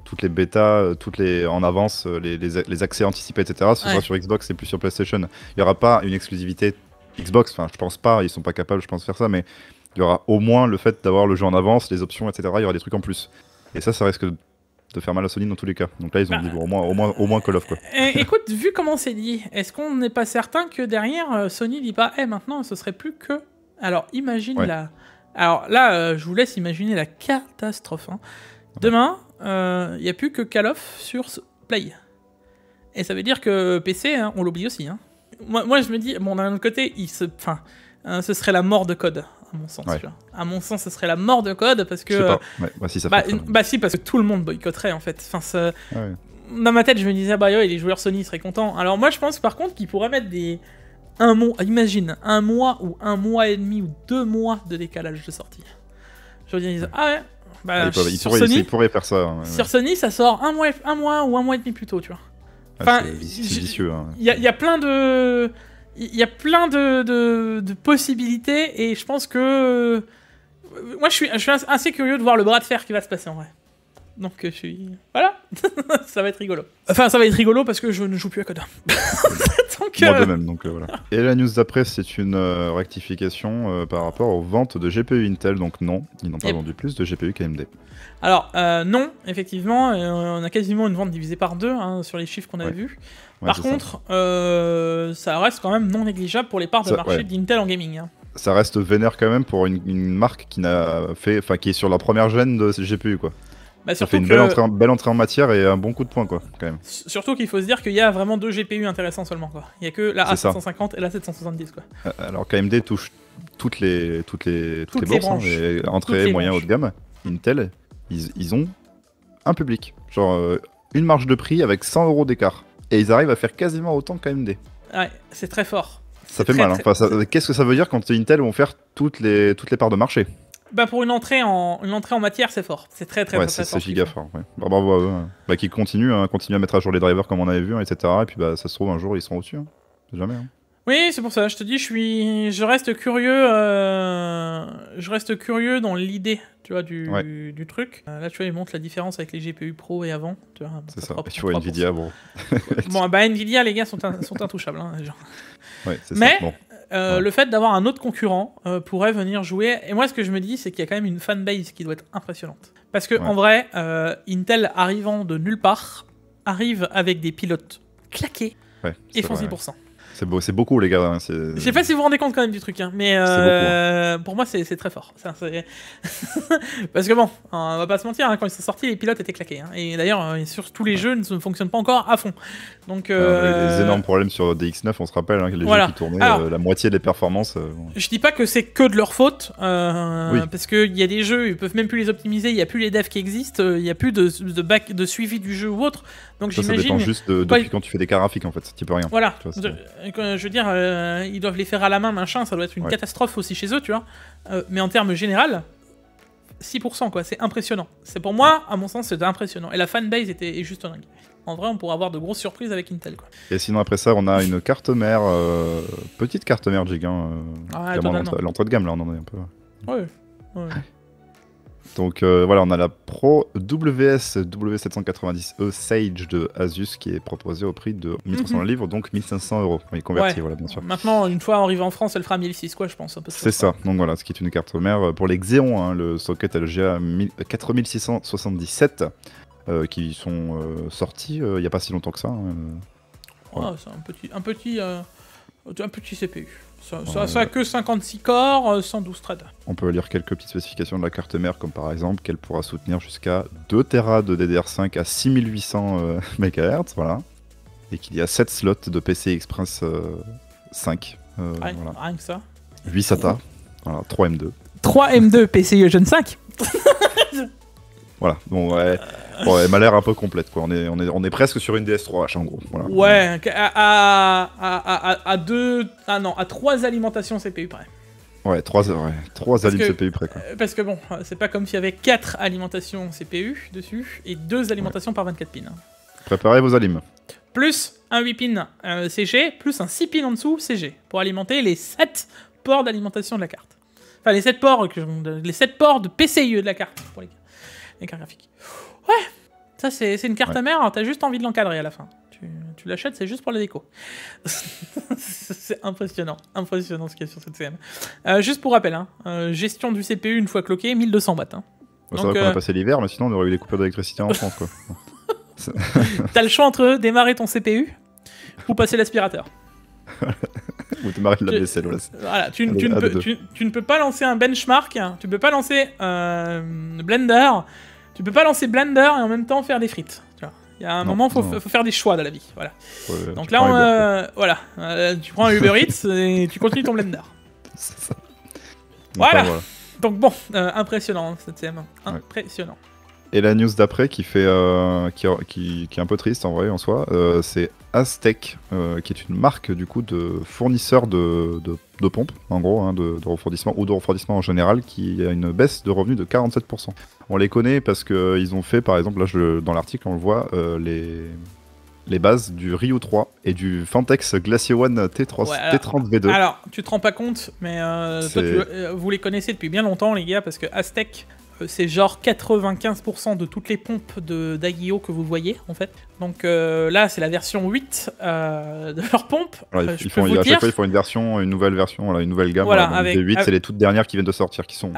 toutes les bêtas, toutes les en avance, les accès anticipés, etc. Ce sera sur Xbox et plus sur PlayStation. Il n'y aura pas une exclusivité Xbox. Enfin, je pense pas, ils sont pas capables, je pense, de faire ça, mais il y aura au moins le fait d'avoir le jeu en avance, les options, etc. Il y aura des trucs en plus. Et ça risque de faire mal à Sony dans tous les cas. Donc là, ils ont dit au moins Call of, quoi. Écoute, vu comment c'est dit, est-ce qu'on n'est pas certain que derrière, Sony dit pas, maintenant, ce serait plus que... Alors, imagine la... Alors là, je vous laisse imaginer la catastrophe. Hein. Demain, il n'y a plus que Call of sur Play. Et ça veut dire que PC, hein, on l'oublie aussi. Hein. Moi, je me dis, bon, d'un autre côté, ce serait la mort de code. À mon sens, tu vois. À mon sens, ce serait la mort de code parce que. Je sais pas. Si ça fait si, parce que tout le monde boycotterait en fait. Enfin, dans ma tête, je me disais, les joueurs Sony seraient contents. Alors moi, je pense par contre qu'ils pourraient mettre imagine, un mois ou un mois et demi ou 2 mois de décalage de sortie. Je veux dire, ils pourraient faire ça. Sur Sony, ça sort un mois ou un mois et demi plus tôt, tu vois. Enfin, c'est vicieux. Il y a plein de. Il y a plein de possibilités et je pense que... Moi, je suis assez curieux de voir le bras de fer qui va se passer en vrai. Donc, je suis... Voilà. Ça va être rigolo. Enfin, ça va être rigolo parce que je ne joue plus à Code. Moi de même, donc voilà. Et la news d'après, c'est une rectification par rapport aux ventes de GPU Intel. Donc non, ils n'ont pas vendu plus de GPU qu'AMD. Alors, non, effectivement, on a quasiment une vente divisée par 2 sur les chiffres qu'on avait vus. Par contre, ça reste quand même non négligeable pour les parts de marché d'Intel en gaming. Hein. Ça reste vénère quand même pour une marque qui est sur la première gêne de GPU, quoi. Ça fait une belle entrée en matière et un bon coup de poing, quoi, quand même. Surtout qu'il faut se dire qu'il y a vraiment 2 GPU intéressants seulement, quoi. Il y a que la A750 et la 770, quoi. Alors qu'AMD touche toutes les bourses, entrée, moyen, haut de gamme. Intel, ils ont un public. Genre une marge de prix avec 100 € d'écart. Et ils arrivent à faire quasiment autant qu'AMD. Ouais, c'est très fort. Ça fait mal. Hein. Enfin, qu'est-ce que ça veut dire quand Intel vont faire toutes les parts de marché? Pour une entrée en matière, c'est fort. C'est très fort. C'est giga fort. Ouais. Bravo à eux. Qu'ils continuent à mettre à jour les drivers comme on avait vu, etc. Et puis ça se trouve un jour ils seront au-dessus. Hein. Jamais. Hein. Oui, c'est pour ça. Je te dis, je reste curieux dans l'idée, tu vois, du truc. Là, tu vois, ils montrent la différence avec les GPU Pro et avant. Tu vois, c'est ça. Tu vois Nvidia, bon. Nvidia, les gars, sont intouchables. Hein, genre. Ouais, c'est mais ça. Bon. Le fait d'avoir un autre concurrent pourrait venir jouer. Et moi, ce que je me dis, c'est qu'il y a quand même une fanbase qui doit être impressionnante. Parce que en vrai, Intel arrivant de nulle part arrive avec des pilotes claqués et font 6%. C'est beaucoup, les gars. Hein. Je sais pas si vous vous rendez compte quand même du truc, hein, mais pour moi, c'est très fort. Parce que bon, on va pas se mentir, hein, quand ils sont sortis, les pilotes étaient claqués. Hein. Et d'ailleurs, sur tous les jeux, ne fonctionnent pas encore à fond. Donc, les énormes problèmes sur DX9, on se rappelle, hein, que les jeux qui tournaient, la moitié des performances. Je dis pas que c'est que de leur faute, parce qu'il y a des jeux, ils peuvent même plus les optimiser, il y a plus les devs qui existent, il y a plus de suivi du jeu ou autre. Donc ça dépend juste depuis quand tu fais des cas graphiques en fait, tu peux rien. Voilà. Tu vois, je veux dire, ils doivent les faire à la main, machin, ça doit être une catastrophe aussi chez eux, tu vois. Mais en termes général, 6%, quoi, c'est impressionnant. C'est pour moi, à mon sens, c'était impressionnant. Et la fanbase est juste dingue. En vrai, on pourrait avoir de grosses surprises avec Intel, quoi. Et sinon, après ça, on a une carte mère, petite carte mère Jig, l'entrée de gamme, là, on en est un peu. Ouais. Donc voilà, on a la Pro WS W790E Sage de Asus qui est proposée au prix de 1300 livres, donc 1500 €. Oui, converti, voilà, bien sûr. Maintenant, une fois arrivé en France, elle fera 1006, quoi, je pense. C'est ça, donc voilà, ce qui est une carte mère pour les Xeon, hein, le socket LGA 4677, qui sont sortis il n'y a pas si longtemps que ça. Voilà. C'est un petit CPU. Ça a que 56 corps, 112 threads. On peut lire quelques petites spécifications de la carte mère, comme par exemple qu'elle pourra soutenir jusqu'à 2 Tera de DDR5 à 6800 MHz, voilà. Et qu'il y a 7 slots de PCI Express 5. Rien que ça. 8 SATA, voilà, 3 M2. 3 M2 PCI Gen 5. Voilà, bon ouais. Bon, elle m'a l'air un peu complète, quoi. On est presque sur une DS3H en gros. Voilà. Ouais, à 3 alimentations CPU près. Ouais, 3 alim CPU près, quoi. Parce que bon, c'est pas comme s'il y avait 4 alimentations CPU dessus et 2 alimentations par 24 pins. Préparez vos alims. Plus un 8 pins CG, plus un 6 pins en dessous CG pour alimenter les 7 ports d'alimentation de la carte. Enfin, les 7 ports de PCIe de la carte pour les cartes graphiques. Ouais, ça c'est une carte mère, t'as juste envie de l'encadrer à la fin. Tu l'achètes, c'est juste pour la déco. C'est impressionnant ce qu'il y a sur cette CM. Juste pour rappel, hein, gestion du CPU une fois cloqué, 1200 watts. Hein. Bon, ça va qu'on a passé l'hiver, mais sinon on aurait eu des coupures d'électricité en France, quoi. T'as le choix entre démarrer ton CPU ou passer l'aspirateur. Ou démarrer de la vaisselle, voilà. Tu ne peux pas lancer un benchmark, tu peux pas lancer Blender, tu peux pas lancer Blender et en même temps faire des frites. Tu vois. Il y a un moment, faut faire des choix dans la vie. Voilà. Ouais, donc là, tu prends un Uber Eats et tu continues ton Blender. C'est ça. Voilà. Donc bon, impressionnant cette CM. Impressionnant. Et la news d'après qui est un peu triste en vrai en soi, c'est Aztec, qui est une marque du coup de fournisseur de pompes, en gros, hein, de refroidissement ou de refroidissement en général, qui a une baisse de revenus de 47%. On les connaît parce qu'ils ont fait, par exemple, là dans l'article on le voit, les bases du Ryu 3 et du Fantex Glacier One T30 V2. Alors, tu te rends pas compte, mais toi, vous les connaissez depuis bien longtemps les gars, parce que Aztec, c'est genre 95% de toutes les pompes d'Aguio que vous voyez en fait. Donc là c'est la version 8 de leur pompe. Voilà, à chaque fois ils font une nouvelle version, voilà, une nouvelle gamme. Voilà, les 8 c'est les toutes dernières qui viennent de sortir, qui sont...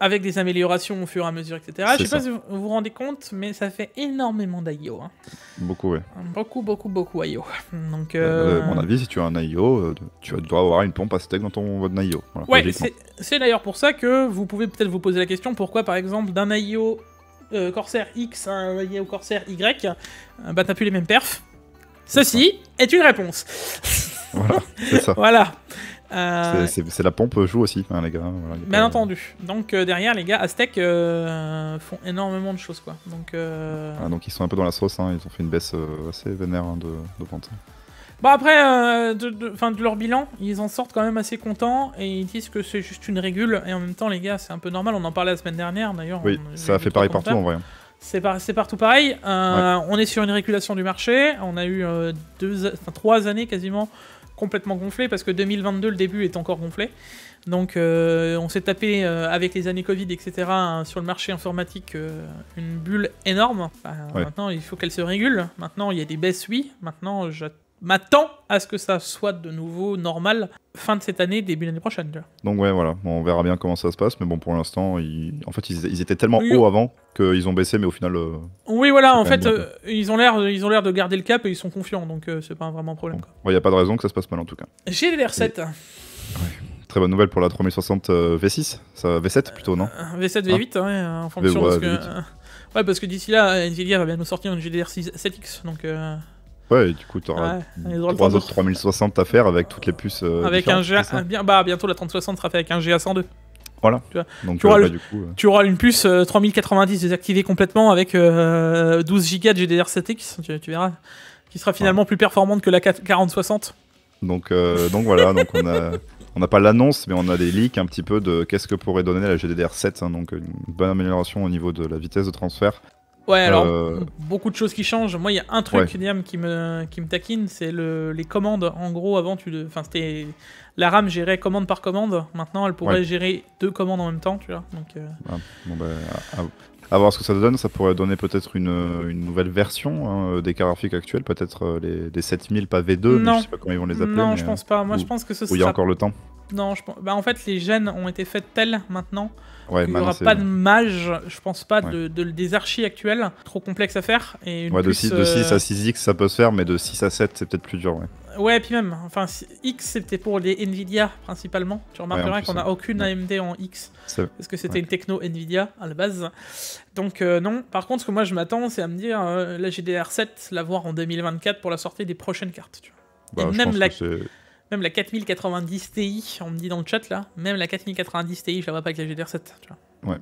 Avec des améliorations au fur et à mesure, etc. Je sais pas si vous vous rendez compte, mais ça fait énormément d'Aguio. Hein. Beaucoup, ouais. Beaucoup Aguio. Donc, à mon avis, si tu as un Aguio, tu dois avoir une pompe Aztec dans ton Aguio. Voilà, ouais, c'est d'ailleurs pour ça que vous pouvez peut-être vous poser la question, pourquoi par exemple d'un Aguio Corsair X à un Aguio Corsair Y, bah t'as plus les mêmes perfs. Ceci est une réponse. Voilà, c'est ça. Voilà. C'est la pompe joue aussi, hein, les gars. Voilà, bien entendu. Donc derrière, les gars, Aztec font énormément de choses, quoi. Donc donc ils sont un peu dans la sauce, hein. Ils ont fait une baisse assez vénère de vente. Bon après, de leur bilan, ils en sortent quand même assez contents et ils disent que c'est juste une régule et en même temps, les gars, c'est un peu normal. On en parlait la semaine dernière, d'ailleurs. Oui, ça a fait pareil partout en vrai. C'est partout pareil. On est sur une régulation du marché. On a eu 3 années quasiment complètement gonflé parce que 2022 le début est encore gonflé, donc on s'est tapé avec les années Covid etc sur le marché informatique une bulle énorme. Maintenant il faut qu'elle se régule, maintenant il y a des baisses, oui, maintenant m'attends à ce que ça soit de nouveau normal fin de cette année, début l'année prochaine. Tu vois. Donc ouais, voilà, bon, on verra bien comment ça se passe, mais bon, pour l'instant, en fait, ils étaient tellement Oui. hauts avant qu'ils ont baissé, mais au final... Oui, voilà, en quand fait, même bien, ils ont l'air de garder le cap et ils sont confiants, donc c'est pas vraiment un problème. Quoi. Il n'y a pas de raison que ça se passe mal en tout cas. GDDR7. Très bonne nouvelle pour la 3060 V6, ça, V7 plutôt, non? V7, V8, ouais, en fonction ouais, parce que... ouais, parce que d'ici là, Nvidia va bien nous sortir une GDR7X, donc... Ouais, et du coup, t'auras ils auront le 3 temps autres 3060 à faire avec toutes les puces avec un différentes, GA... c'est ça bientôt la 3060 sera fait avec un GA102. Voilà. Tu vois. Donc Tu auras du coup... Tu auras une puce 3090 désactivée complètement avec 12 Go de GDR7X, tu verras, qui sera finalement plus performante que la 4060. Donc voilà, donc on n'a pas l'annonce, mais on a des leaks un petit peu de qu'est-ce que pourrait donner la GDDR7, hein, donc une bonne amélioration au niveau de la vitesse de transfert. Ouais, alors, beaucoup de choses qui changent. Moi, il y a un truc, Ouais. Liam, qui me taquine, c'est les commandes. En gros, avant, c'était... La RAM gérait commande par commande. Maintenant, elle pourrait gérer 2 commandes en même temps, tu vois. Donc, Bon, bah, à voir ce que ça donne. Ça pourrait donner peut-être une nouvelle version hein, des cartes graphiques actuelles, peut-être les 7000, pas V2, mais Non. je sais pas comment ils vont les appeler. non, mais, je pense pas. Moi, je pense que ce où il y a sera... encore le temps. Non, en fait, les gènes ont été faits tels maintenant Ouais, qu'il n'y maintenant aura c'est... pas de mage, je pense pas, Ouais. des archis actuels, trop complexes à faire. Et une Ouais, de puce, 6 à 6X ça peut se faire, mais de 6 à 7 c'est peut-être plus dur. Ouais. Ouais, puis même, enfin, X c'était pour les Nvidia principalement. Tu remarqueras plus, qu'on n'a aucune ouais. AMD en X, C'est- parce que c'était ouais. une techno Nvidia à la base. Donc non, par contre, ce que moi je m'attends, c'est à me dire, la GDR7, la voir en 2024 pour la sortie des prochaines cartes. Tu vois. Bah, Et je même pense la... que c'est... Même la 4090 Ti, on me dit dans le chat là, même la 4090 Ti, je la vois pas avec la GDR7. Tu vois.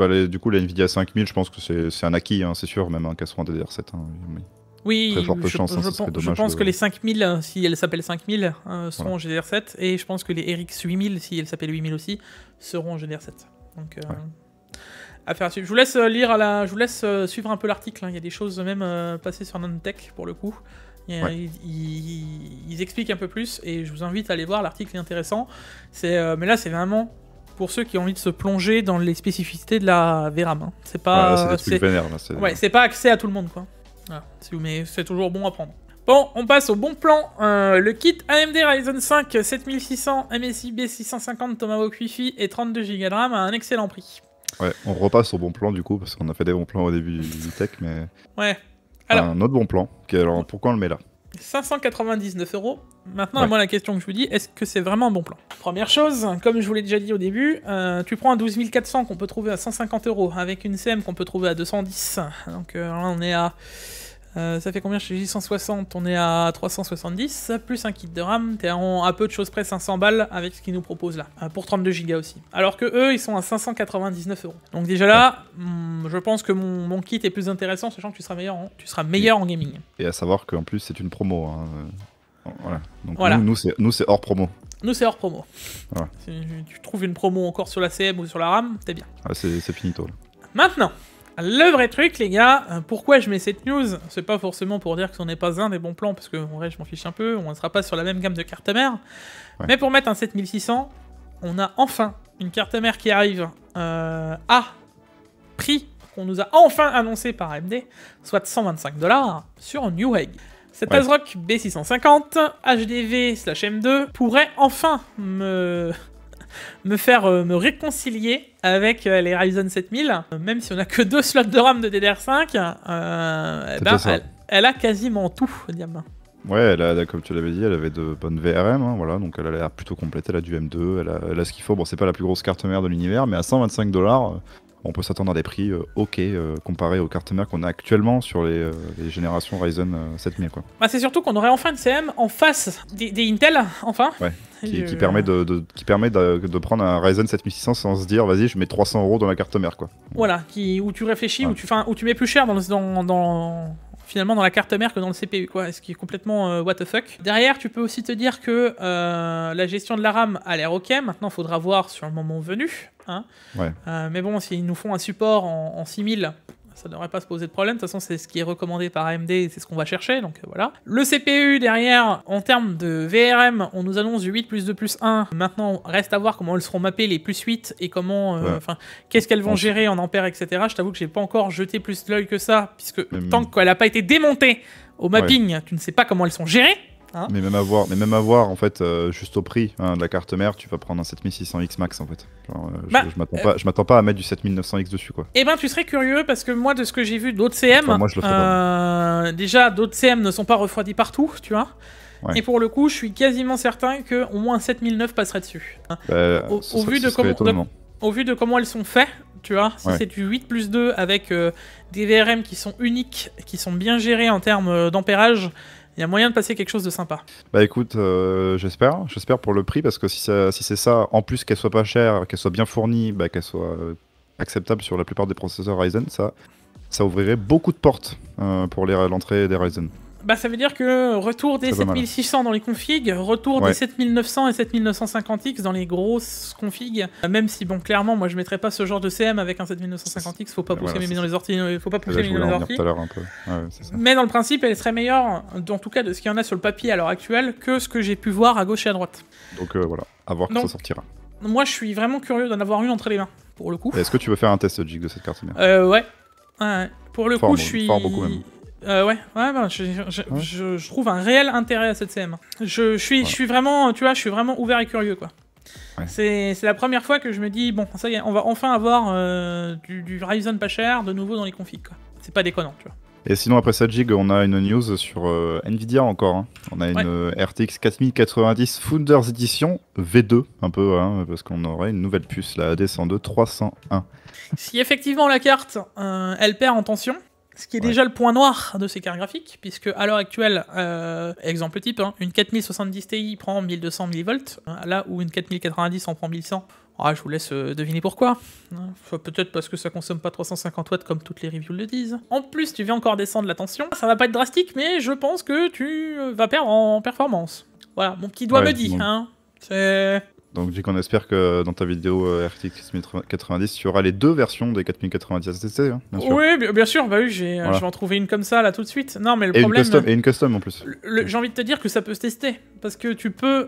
Ouais, du coup, la Nvidia 5000, je pense que c'est un acquis, hein, c'est sûr, même un qu'elle soit en DDR7. Hein, oui. Oui, Très forte chance, hein, ça serait je dommage pense de- que les 5000, si elles s'appellent 5000, seront Voilà. en GDR7, et je pense que les RX 8000, si elles s'appellent 8000 aussi, seront en GDR7. Donc, affaire à suivre. Je vous laisse je vous laisse suivre un peu l'article. Hein. Il y a des choses même passées sur Nantech pour le coup. Ils expliquent un peu plus, et je vous invite à aller voir. L'article est intéressant. Mais là, c'est vraiment pour ceux qui ont envie de se plonger dans les spécificités de la VRAM. Hein. C'est pas. Ouais, là, c'est des trucs vénères, là, C'est pas accès à tout le monde, quoi. Voilà. Mais c'est toujours bon à prendre. Bon, on passe au bon plan. Le kit AMD Ryzen 5 7600 MSI B650 Tomahawk Wi-Fi et 32 Go de RAM à un excellent prix. Ouais, on repasse au bon plan du coup, parce qu'on a fait des bons plans au début du tech, mais... Ouais. Alors, un autre bon plan. Alors, pourquoi on le met là? 599 €. Maintenant, Ouais. moi, la question que je vous dis, est-ce que c'est vraiment un bon plan? Première chose, comme je vous l'ai déjà dit au début, tu prends un 12400 qu'on peut trouver à 150 € avec une CM qu'on peut trouver à 210. Donc là, on est à... ça fait combien? Je t'ai dit 160, on est à 370, plus un kit de RAM, t'es à peu de choses près 500 balles avec ce qu'ils nous proposent là, pour 32 Go aussi. Alors que eux, ils sont à 599 €. Donc déjà là, je pense que mon kit est plus intéressant, sachant que tu seras meilleur en gaming. Et à savoir qu'en plus, c'est une promo. Hein. Voilà. Donc Voilà. nous c'est hors promo. Nous, c'est hors promo. Voilà. Si tu trouves une promo encore sur la CM ou sur la RAM, t'es bien. Ah, c'est finito. Là. Maintenant, le vrai truc, les gars, pourquoi je mets cette news? C'est pas forcément pour dire que ce n'est pas un des bons plans, parce que en vrai, je m'en fiche un peu, on ne sera pas sur la même gamme de cartes mères. Ouais. Mais pour mettre un 7600, on a enfin une carte mère qui arrive à prix qu'on nous a enfin annoncé par AMD, soit 125 $ sur Newegg. Cette Ouais. ASRock B650 HDV/M2 pourrait enfin me faire me réconcilier avec les Ryzen 7000, même si on a que 2 slots de RAM de DDR5, déjà ça. elle a quasiment tout, Diam. Ouais, elle a, comme tu l'avais dit, elle avait de bonnes VRM, hein, voilà, donc elle a l'air plutôt complète, elle a du M2, elle a ce qu'il faut. Bon, c'est pas la plus grosse carte mère de l'univers, mais à 125 $, on peut s'attendre à des prix ok comparés aux cartes mères qu'on a actuellement sur les générations Ryzen 7000 quoi. Bah, c'est surtout qu'on aurait enfin une CM en face des Intel, enfin. Ouais. Qui permet de prendre un Ryzen 7600 sans se dire vas-y je mets 300 € dans la carte mère quoi. Voilà, où tu réfléchis, Ouais. où tu mets plus cher finalement dans la carte mère que dans le CPU, quoi, ce qui est complètement what the fuck. Derrière, tu peux aussi te dire que la gestion de la RAM a l'air ok, maintenant il faudra voir sur le moment venu. Hein. Ouais. Mais bon, s'ils nous font un support en 6000, ça devrait pas se poser de problème. De toute façon, c'est ce qui est recommandé par AMD, c'est ce qu'on va chercher, donc voilà. Le CPU derrière, en termes de VRM, on nous annonce du 8 plus 2 plus 1. Maintenant, reste à voir comment elles seront mappées les plus 8 et comment, qu'est-ce qu'elles vont gérer en ampères, etc. Je t'avoue que j'ai pas encore jeté plus l'œil que ça, puisque tant qu'elle a pas été démontée au mapping, tu ne sais pas comment elles sont gérées. Hein. Mais même à voir en fait, juste au prix de la carte mère, tu vas prendre un 7600X max en fait. Genre, je m'attends pas à mettre du 7900X dessus quoi. Eh ben, tu serais curieux parce que moi, de ce que j'ai vu d'autres CM, Enfin, moi, je le ferais pas. déjà, d'autres CM ne sont pas refroidis partout, tu vois. Ouais. Et pour le coup, je suis quasiment certain que au moins un 7009 passerait dessus. Au vu de comment elles sont faites, tu vois, si c'est du 8+2 avec des VRM qui sont uniques, qui sont bien gérés en termes d'ampérage, il y a moyen de passer quelque chose de sympa. Bah écoute, j'espère pour le prix, parce que si c'est ça, en plus qu'elle soit pas chère, qu'elle soit bien fournie, bah, qu'elle soit acceptable sur la plupart des processeurs Ryzen, ça ouvrirait beaucoup de portes pour l'entrée des Ryzen. Bah ça veut dire que retour des 7600 dans les configs, retour des 7900 et 7950X dans les grosses configs, même si bon clairement moi je mettrais pas ce genre de CM avec un 7950X, faut pas pousser mes mains dans les orties, faut pas pousser mes mains dans les orties. Mais dans le principe elle serait meilleure, en tout cas de ce qu'il y en a sur le papier à l'heure actuelle, que ce que j'ai pu voir à gauche et à droite. Donc voilà, à voir que ça sortira. Moi je suis vraiment curieux d'en avoir une entre les mains, pour le coup. Est-ce que tu veux faire un test Jig de cette carte mère? Ouais. Pour le coup je suis... Fort beaucoup même. Je trouve un réel intérêt à cette CM. Je suis vraiment, tu vois, je suis vraiment ouvert et curieux, quoi. Ouais. C'est la première fois que je me dis, bon, ça y est, on va enfin avoir du Ryzen pas cher de nouveau dans les configs, quoi. C'est pas déconnant, tu vois. Et sinon, après cette Jig, on a une news sur Nvidia encore. Hein. On a une RTX 4090 Founders Edition V2, un peu, parce qu'on aurait une nouvelle puce, la AD102 301. Si effectivement la carte, elle perd en tension, ce qui est déjà le point noir de ces cartes graphiques, puisque à l'heure actuelle, exemple type, une 4070 Ti prend 1200 mV, là où une 4090 en prend 1100. Je vous laisse deviner pourquoi. Peut-être parce que ça consomme pas 350 watts comme toutes les reviews le disent. En plus, tu viens encore descendre la tension. Ça va pas être drastique, mais je pense que tu vas perdre en performance. Voilà, mon petit doigt me dit. C'est... Donc, Jig, on espère que dans ta vidéo RTX 1090, tu auras les deux versions des 4090 SSD, bien sûr. Oui, bien sûr, bah oui, je vais en trouver une comme ça, là, tout de suite. Non, mais le problème... Une custom, en plus. J'ai envie de te dire que ça peut se tester, parce que tu peux,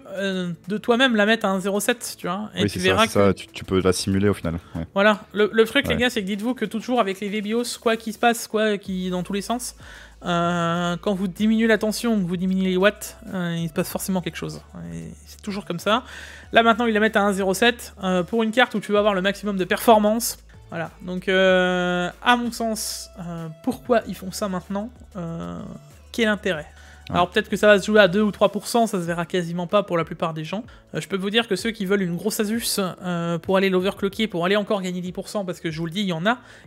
de toi-même, la mettre à 1.07, tu vois, et tu verras que... Tu peux la simuler, au final. Ouais. Voilà, le truc, les gars, c'est que dites-vous que toujours, avec les VBIOS, quoi qu'il se passe, dans tous les sens, quand vous diminuez la tension, que vous diminuez les watts, il se passe forcément quelque chose. Et c'est toujours comme ça. Là maintenant ils la mettent à 1.07 pour une carte où tu vas avoir le maximum de performance. Voilà, donc à mon sens, pourquoi ils font ça maintenant? Quel intérêt? Alors peut-être que ça va se jouer à 2 ou 3%, ça se verra quasiment pas pour la plupart des gens. Je peux vous dire que ceux qui veulent une grosse Asus pour aller l'overclocker, pour aller encore gagner 10%, parce que je vous le dis, il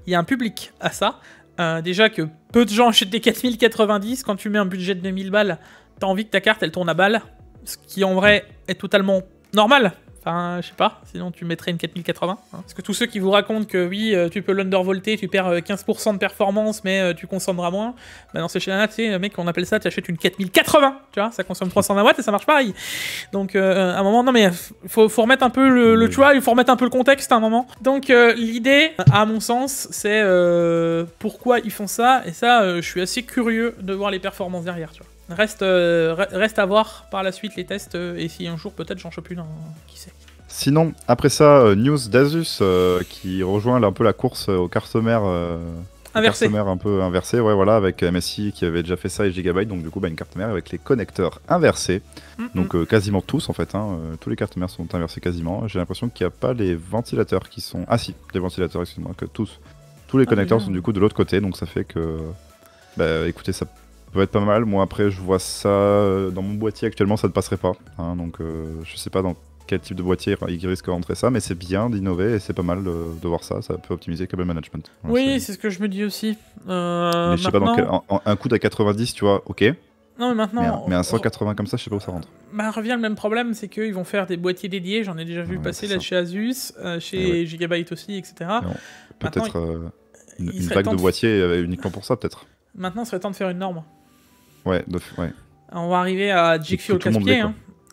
y a un public à ça. Déjà que peu de gens achètent des 4090, quand tu mets un budget de 2000 balles, t'as envie que ta carte elle tourne à balle, ce qui en vrai est totalement normal. Enfin, je sais pas, sinon tu mettrais une 4080. Parce que tous ceux qui vous racontent que oui, tu peux l'undervolter, tu perds 15% de performance, mais tu consommeras moins. Bah dans ces chaînes-là, tu sais, mec, on appelle ça, tu achètes une 4080, tu vois, ça consomme 320 watts et ça marche pareil. Donc, à un moment, non mais, faut remettre un peu le choix, il faut remettre un peu le contexte à un moment. Donc, l'idée, à mon sens, c'est pourquoi ils font ça, et ça, je suis assez curieux de voir les performances derrière, tu vois. Reste à voir par la suite les tests, et si un jour peut-être j'en chope une, qui sait. Sinon, après ça, news d'Asus qui rejoint un peu la course aux cartes mères inversée. Un peu inversée, ouais, voilà, avec MSI qui avait déjà fait ça et Gigabyte, donc du coup, une carte mère avec les connecteurs inversés. Donc quasiment tous en fait, tous les cartes mères sont inversées quasiment. J'ai l'impression qu'il n'y a pas les ventilateurs qui sont... Ah si, les ventilateurs, excuse-moi, que tous les connecteurs sont du coup de l'autre côté, donc ça fait que... Bah écoutez, ça peut être pas mal. Moi après je vois ça dans mon boîtier actuellement, ça ne passerait pas, donc je sais pas dans quel type de boîtier il risque d'entrer ça, mais c'est bien d'innover et c'est pas mal de voir ça, ça peut optimiser le cable management. Oui, c'est ce que je me dis aussi. Mais je sais pas dans quel... un coup à 90, tu vois, ok. Non mais maintenant... Mais un 180 comme ça, je sais pas où ça rentre. Bah revient le même problème, c'est qu'ils vont faire des boîtiers dédiés, j'en ai déjà vu passer là chez Asus, chez Gigabyte aussi, etc. Peut-être une vague de boîtiers uniquement pour ça, peut-être. Maintenant, il serait temps de faire une norme. Ouais. On va arriver à Jigfuel casse-pied.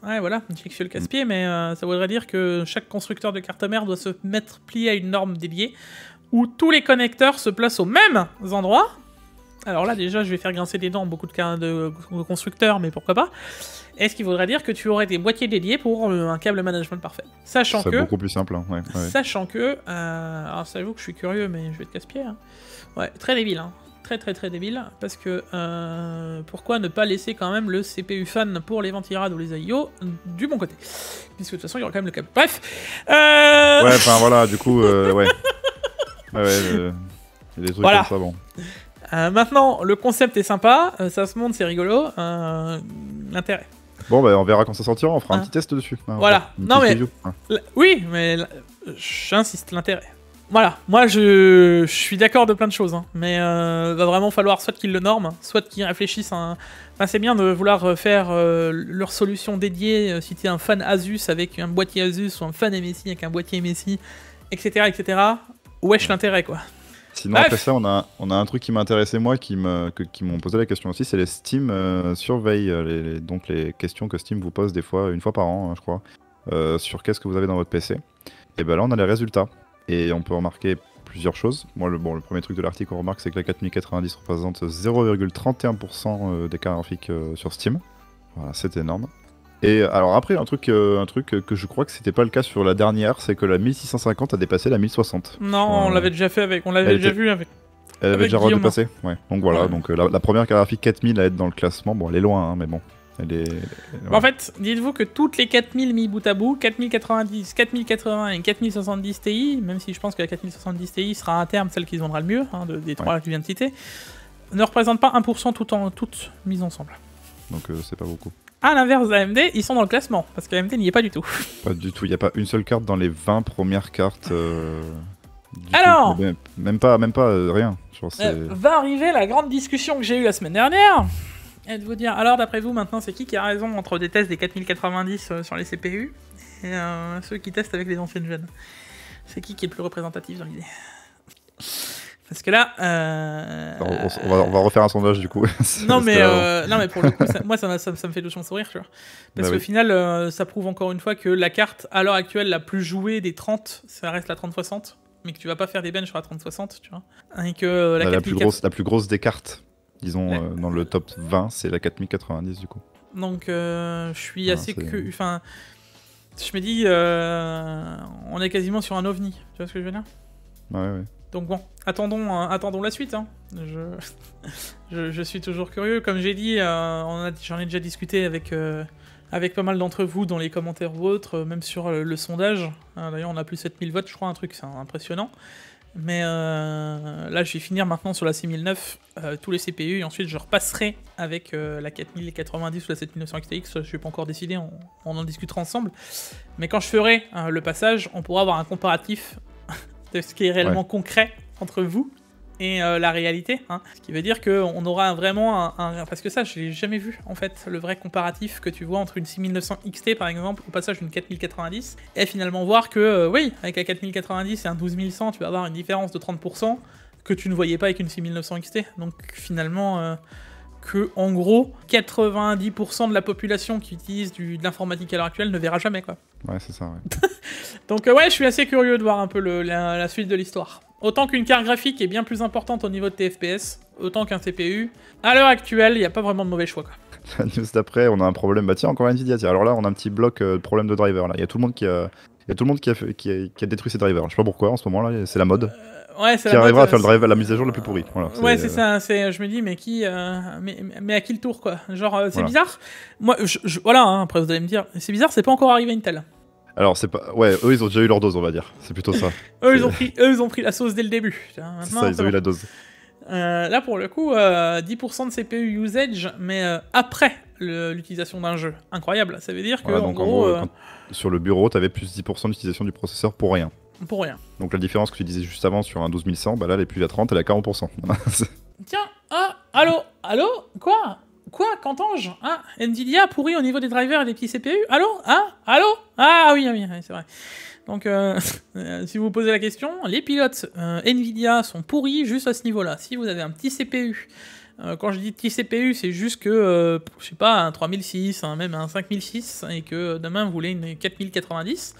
Ouais, voilà, Jigfuel casse-pied, mais ça voudrait dire que chaque constructeur de carte mère doit se mettre plié à une norme dédiée, où tous les connecteurs se placent aux mêmes endroits. Alors là, déjà, je vais faire grincer des dents beaucoup de constructeurs, mais pourquoi pas. Et ce qui voudrait dire que tu aurais des boîtiers dédiés pour un câble management parfait. Sachant que... C'est beaucoup plus simple, ouais. Sachant que... alors, ça avoue que je suis curieux, mais je vais te casse-pied. Ouais, très débile, très débile, parce que pourquoi ne pas laisser quand même le CPU fan pour les ventirades ou les AIO du bon côté, puisque de toute façon il y aura quand même le câble. Bref. Ouais, enfin voilà, du coup, ouais. Il y a des trucs Voilà. comme ça, bon. Maintenant, le concept est sympa, ça se montre, c'est rigolo. L'intérêt. Bon, bah on verra quand ça sortira, on fera un petit test dessus. Voilà. Une Non, petite mais- review. Ouais. Oui, mais j'insiste, l'intérêt. Voilà, moi je suis d'accord de plein de choses, hein, mais va vraiment falloir soit qu'ils le norment, soit qu'ils réfléchissent à un... Enfin, c'est bien de vouloir faire leur solution dédiée, si t'es un fan Asus avec un boîtier Asus, ou un fan MSI avec un boîtier MSI, etc. Wesh l'intérêt, quoi. Sinon, Bref. après ça, on a un truc qui m'intéressait, moi, qui m'ont posé la question aussi, c'est les Steam surveille, donc les questions que Steam vous pose des fois, une fois par an, hein, je crois, sur qu'est-ce que vous avez dans votre PC. Et ben là, on a les résultats. Et on peut remarquer plusieurs choses. Moi, le premier truc de l'article qu'on remarque, c'est que la 4090 représente 0,31% des cartes graphiques sur Steam. Voilà, c'est énorme. Et alors après, un truc que je crois que c'était pas le cas sur la dernière, c'est que la 1650 a dépassé la 1060. Non, on l'avait déjà fait avec... On l'avait Elle déjà était- vu avec... Elle avait Avec déjà Guillaume. redépassé. Ouais. Donc voilà, Ouais. donc la première carte graphique 4000 à être dans le classement. Bon, elle est loin, hein, mais bon. Elle est... En fait, dites-vous que toutes les 4000 mis bout à bout, 4090, 4080 et 4070 Ti, même si je pense que la 4070 Ti sera à terme celle qui se vendra le mieux, hein, des trois que je viens de citer, ne représentent pas 1% toutes mises ensemble. Donc c'est pas beaucoup. À l'inverse d'AMD, ils sont dans le classement, parce qu'AMD n'y est pas du tout. Pas du tout. Il n'y a pas une seule carte dans les 20 premières cartes. Du Alors coup, même pas rien. Genre, Va arriver la grande discussion que j'ai eue la semaine dernière, et de vous dire, alors d'après vous maintenant, c'est qui a raison entre des tests des 4090 sur les CPU et ceux qui testent avec les anciennes jeunes? C'est qui est le plus représentatif dans l'idée? Parce que là... on va refaire un sondage du coup. Non mais, Parce que, non mais pour le coup, moi ça me fait doucement sourire, tu vois. Parce Bah qu'au oui. final, ça prouve encore une fois que la carte, à l'heure actuelle, la plus jouée des 30, ça reste la 3060, mais que tu vas pas faire des benches sur la 3060, tu vois. Et que la, la 4080 plus grosse des cartes, disons, Ouais. dans le top 20, c'est la 4090 du coup. Donc je suis Ah, assez c'est- que... Enfin, je me dis, on est quasiment sur un ovni, tu vois ce que je veux dire? Ouais. Donc bon, attendons la suite. Hein. Je suis toujours curieux. Comme j'ai dit, j'en ai déjà discuté avec pas mal d'entre vous dans les commentaires ou autres, même sur le sondage. D'ailleurs, on a plus de 7000 votes, je crois, un truc, c'est impressionnant. Mais là, je vais finir maintenant sur la 6009, tous les CPU, et ensuite je repasserai avec la 4090 ou la 7900 XTX. Je suis pas encore décidé, on en discutera ensemble. Mais quand je ferai le passage, on pourra avoir un comparatif de ce qui est réellement concret entre vous et la réalité, hein. Ce qui veut dire qu'on aura vraiment un... Parce que ça, je l'ai jamais vu, en fait, le vrai comparatif que tu vois entre une 6900 XT, par exemple, au passage d'une 4090, et finalement voir que, oui, avec la 4090 et un 12100, tu vas avoir une différence de 30% que tu ne voyais pas avec une 6900 XT. Donc, finalement... que, en gros, 90% de la population qui utilise de l'informatique à l'heure actuelle ne verra jamais, quoi. Ouais, c'est ça, ouais. Donc ouais, je suis assez curieux de voir un peu la suite de l'histoire. Autant qu'une carte graphique est bien plus importante au niveau de tes FPS, autant qu'un CPU, à l'heure actuelle, il n'y a pas vraiment de mauvais choix, quoi. La news d'après, on a un problème. Bah tiens, encore Nvidia. Tiens, alors là, on a un petit bloc de problème de driver. Là, il y a tout le monde qui a détruit ses drivers. Je sais pas pourquoi en ce moment là, c'est la mode. Ouais, c'est Qui la arrivera mode, à faire le driver, la mise à jour la plus pourrie. Voilà, Ouais, c'est ça. Je me dis, mais qui, mais à qui le tour, quoi. Genre, c'est Voilà. bizarre. Moi, voilà. Hein, après, vous allez me dire, c'est bizarre, c'est pas encore arrivé à Intel. Alors c'est pas, ouais, eux ils ont déjà eu leur dose, on va dire. C'est plutôt ça. Eux, ils ont pris la sauce dès le début. C'est Maintenant, ça, ils c'est ont bon. eu la dose. Là, pour le coup, 10% de CPU usage, mais après l'utilisation d'un jeu. Incroyable. Ça veut dire que, Voilà, en donc gros, sur le bureau, t'avais plus 10% d'utilisation du processeur pour rien. pour rien. Donc la différence que tu disais juste avant sur un 12100, bah là elle est plus à 30, elle est à 40%. Tiens, allô, quoi, qu'entends-je? Ah, Nvidia pourri au niveau des drivers et des petits CPU? Allô? Ah oui, c'est vrai. Donc, si vous vous posez la question, les pilotes Nvidia sont pourris juste à ce niveau-là. Si vous avez un petit CPU, quand je dis petit CPU, c'est juste que, je sais pas, un 3006, même un 5006, et que demain vous voulez une 4090,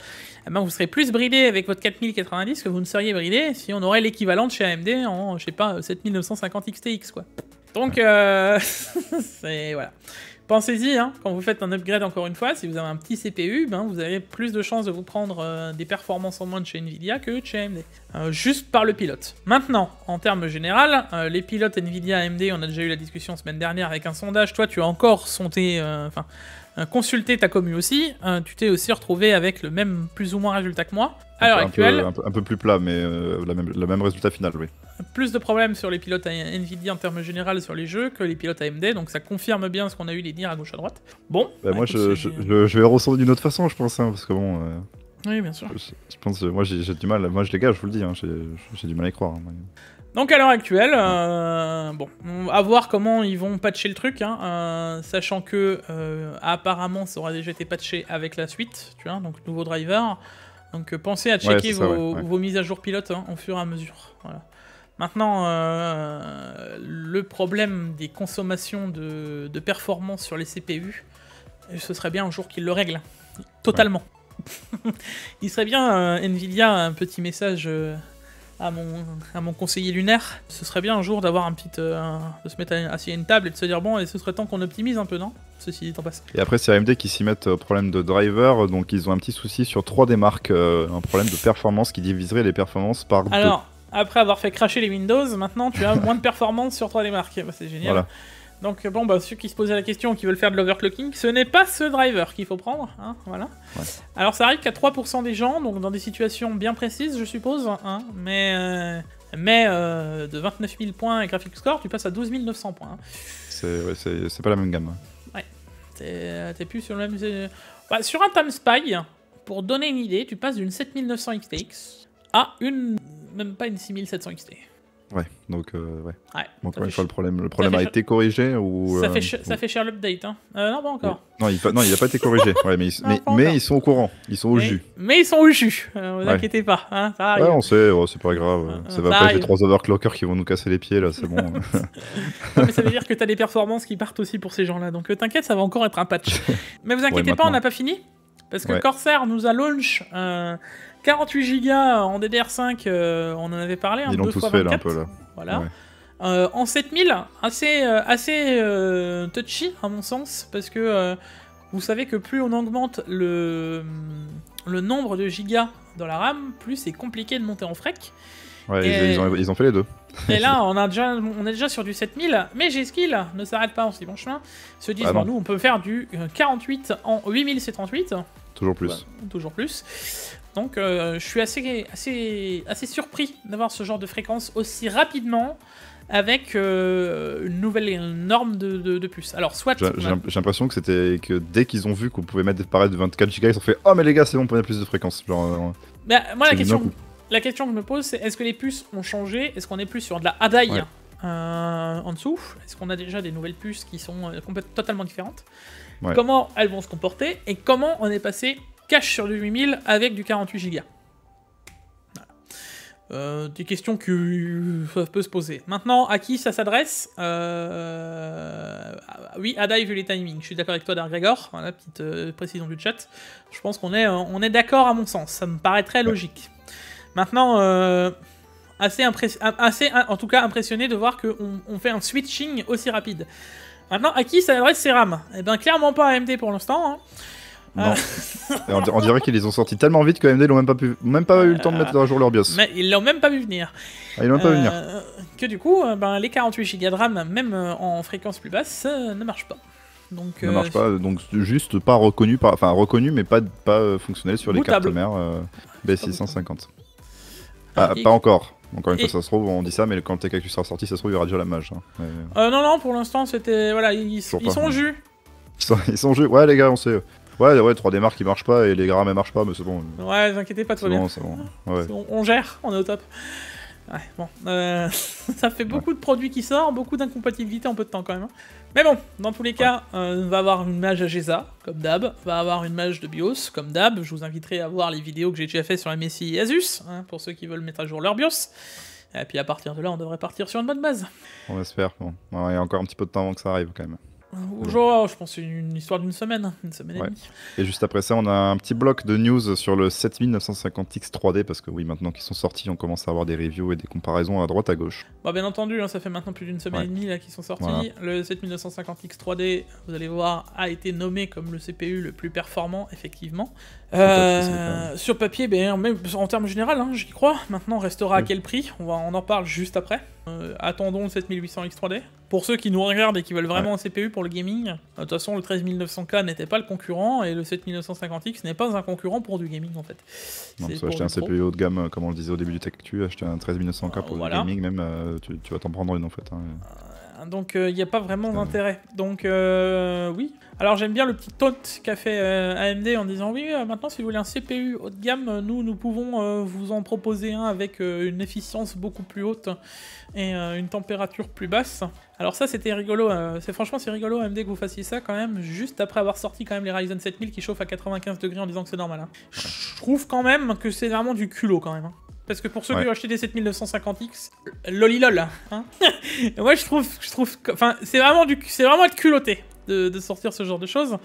eh ben vous serez plus bridé avec votre 4090 que vous ne seriez bridé si on aurait l'équivalent de chez AMD en, je sais pas, 7950 XTX, quoi. Donc, c'est... voilà. Pensez-y, hein, quand vous faites un upgrade encore une fois, si vous avez un petit CPU, ben, vous avez plus de chances de vous prendre des performances en moins de chez Nvidia que de chez AMD. Juste par le pilote. Maintenant, en termes général, les pilotes Nvidia AMD, on a déjà eu la discussion semaine dernière avec un sondage, toi tu as encore consulté ta commu aussi, tu t'es aussi retrouvé avec le même plus ou moins résultat que moi. À l'heure actuelle, un peu plus plat, mais le même résultat final, oui. Plus de problèmes sur les pilotes Nvidia en termes général sur les jeux que les pilotes AMD, donc ça confirme bien ce qu'on a eu les dire à gauche à droite. Bon. Moi, écoute, je vais ressentir d'une autre façon, je pense, hein, parce que bon. Oui, bien sûr. Je pense, moi j'ai du mal. Moi, les gars, je vous le dis, hein, j'ai du mal à y croire. Hein. Donc à l'heure actuelle, bon, à voir comment ils vont patcher le truc, hein, sachant que apparemment ça aura déjà été patché avec la suite, tu vois, donc nouveau driver. Donc pensez à checker vos mises à jour pilotes au fur et à mesure. Voilà. Maintenant, le problème des consommations de performance sur les CPU, ce serait bien un jour qu'ils le règlent totalement. Ouais. Il serait bien, Nvidia, un petit message à mon conseiller lunaire. Ce serait bien un jour d'avoir de se mettre assis à une table et de se dire bon, et ce serait temps qu'on optimise un peu, non? Ceci étant passé. Et après, c'est AMD qui s'y mettent au problème de driver, donc ils ont un petit souci sur 3 des marques, un problème de performance qui diviserait les performances par 2. Alors, après avoir fait cracher les Windows, maintenant tu as moins de performance sur 3 des marques. Bah, c'est génial. Voilà. Donc bon, bah, ceux qui se posaient la question, qui veulent faire de l'overclocking, ce n'est pas ce driver qu'il faut prendre. Hein, voilà. Ouais. Alors ça arrive qu'à 3% des gens, donc dans des situations bien précises, je suppose, hein, mais de 29 000 points et graphics score, tu passes à 12 900 points. Hein. C'est pas la même gamme. Ouais. T'es plus sur le même... Bah, sur un Time Spy, pour donner une idée, tu passes d'une 7900 XTX à même pas une 6700 XT. Ouais, donc ouais. Encore une fois, le problème a été corrigé ou ça fait cher l'update, hein. Non, pas encore. Non, il a pas été corrigé. Ouais, mais ils sont au courant, ils sont au jus. Mais ils sont au jus. Vous inquiétez pas, hein, ça arrive. Ouais, on sait, c'est pas grave. Ça va pas être les 3 overclockers qui vont nous casser les pieds là, c'est bon. Non, mais ça veut dire que t'as des performances qui partent aussi pour ces gens-là. Donc t'inquiète, ça va encore être un patch. Mais vous inquiétez pas, on n'a pas fini. Parce que Corsair nous a launch 48 Go en DDR5, on en avait parlé, ils l'ont tous fait là un peu là. Voilà. Ouais. En 7000, assez touchy à mon sens, parce que vous savez que plus on augmente le nombre de gigas dans la RAM, plus c'est compliqué de monter en frec. Ouais, ils ont fait les deux. Et là, on est déjà sur du 7000, mais G-Skill ne s'arrête pas en si bon chemin. Se disent, nous, on peut faire du 48 en 8038. Toujours plus. Ouais, toujours plus. Donc, je suis assez surpris d'avoir ce genre de fréquence aussi rapidement avec une nouvelle norme de puce. Alors, soit... J'ai l'impression que c'était que dès qu'ils ont vu qu'on pouvait mettre des pareils de 24 Go, ils ont fait « Oh, mais les gars, c'est bon, on peut mettre plus de fréquence. » Moi, la question que je me pose, c'est est-ce que les puces ont changé? Est-ce qu'on est plus sur de la HADAI en dessous? Est-ce qu'on a déjà des nouvelles puces qui sont totalement différentes? Comment elles vont se comporter? Et comment on est passé cache sur du 8000 avec du 48 Go? Voilà. Des questions qui peuvent se poser. Maintenant, à qui ça s'adresse? Oui, HADAI vu les timings. Je suis d'accord avec toi, Dargregor. Voilà, petite précision du chat. Je pense qu'on est d'accord à mon sens. Ça me paraît très logique. Maintenant, en tout cas impressionné de voir qu'on fait un switching aussi rapide. Maintenant, à qui s'adresse ces RAM? Eh bien, clairement pas à AMD pour l'instant. Hein. Non. On dirait qu'ils les ont sortis tellement vite que AMD n'ont même pas eu le temps de mettre à jour leur BIOS. Mais ils l'ont même pas vu venir. Ils l'ont même pas vu venir. Que du coup, les 48 Go de RAM, même en fréquence plus basse, ne marchent pas. Donc, ne marche pas, donc juste pas reconnu, reconnu mais pas fonctionnel sur les cartes mères B650. Pas encore. Encore une fois, ça se trouve, on dit ça, mais quand le TKQ sera sorti, ça se trouve, il y aura déjà la mage. Hein. Non, pour l'instant, c'était... Voilà, ils sont au jus. Ils sont au jus. Ouais, les gars, on sait. Ouais, 3D Mark qui marche pas et les grammes, elles marchent pas, mais c'est bon. Ouais, vous inquiétez pas, tout va bien. C'est bon. Ouais. On gère, on est au top. Ouais, bon. Ça fait beaucoup de produits qui sortent, beaucoup d'incompatibilités en peu de temps, quand même. Mais bon, dans tous les cas, on va avoir une mage AGESA, comme d'hab. On va avoir une mage de BIOS, comme d'hab. Je vous inviterai à voir les vidéos que j'ai déjà fait sur MSI et Asus, hein, pour ceux qui veulent mettre à jour leur BIOS. Et puis à partir de là, on devrait partir sur une bonne base. On espère. Bon, il y a encore un petit peu de temps avant que ça arrive, quand même. Genre, je pense que c'est une histoire d'une semaine et demie. Et juste après ça, on a un petit bloc de news sur le 7950X 3D, parce que oui, maintenant qu'ils sont sortis, on commence à avoir des reviews et des comparaisons à droite à gauche. Bah, bien entendu, hein, ça fait maintenant plus d'une semaine et demie là qu'ils sont sortis. Voilà. Le 7950X 3D, vous allez voir, a été nommé comme le CPU le plus performant, effectivement. Sur papier, ben, même en termes généraux, hein, j'y crois. Maintenant, restera à quel prix, on en parle juste après. Attendons le 7800X 3D. Pour ceux qui nous regardent et qui veulent vraiment un CPU pour le gaming, de toute façon, le 13900K n'était pas le concurrent et le 7950X n'est pas un concurrent pour du gaming en fait. Non, tu vas acheter un CPU haut de gamme, comme on le disait au début du TechTu, acheter un 13900K pour le gaming, même tu vas t'en prendre une en fait. Donc il n'y a pas vraiment d'intérêt. Donc oui. Alors j'aime bien le petit taunt qu'a fait AMD en disant oui, maintenant si vous voulez un CPU haut de gamme, nous pouvons vous en proposer un avec une efficience beaucoup plus haute et une température plus basse. Alors ça c'était rigolo, franchement c'est rigolo AMD que vous fassiez ça quand même, juste après avoir sorti quand même les Ryzen 7000 qui chauffent à 95 degrés en disant que c'est normal. Hein. Je trouve quand même que c'est vraiment du culot quand même. Hein. Parce que pour ceux qui ont acheté des 7950X, lolilol, hein. Moi je trouve, enfin c'est vraiment être culotté de sortir ce genre de choses.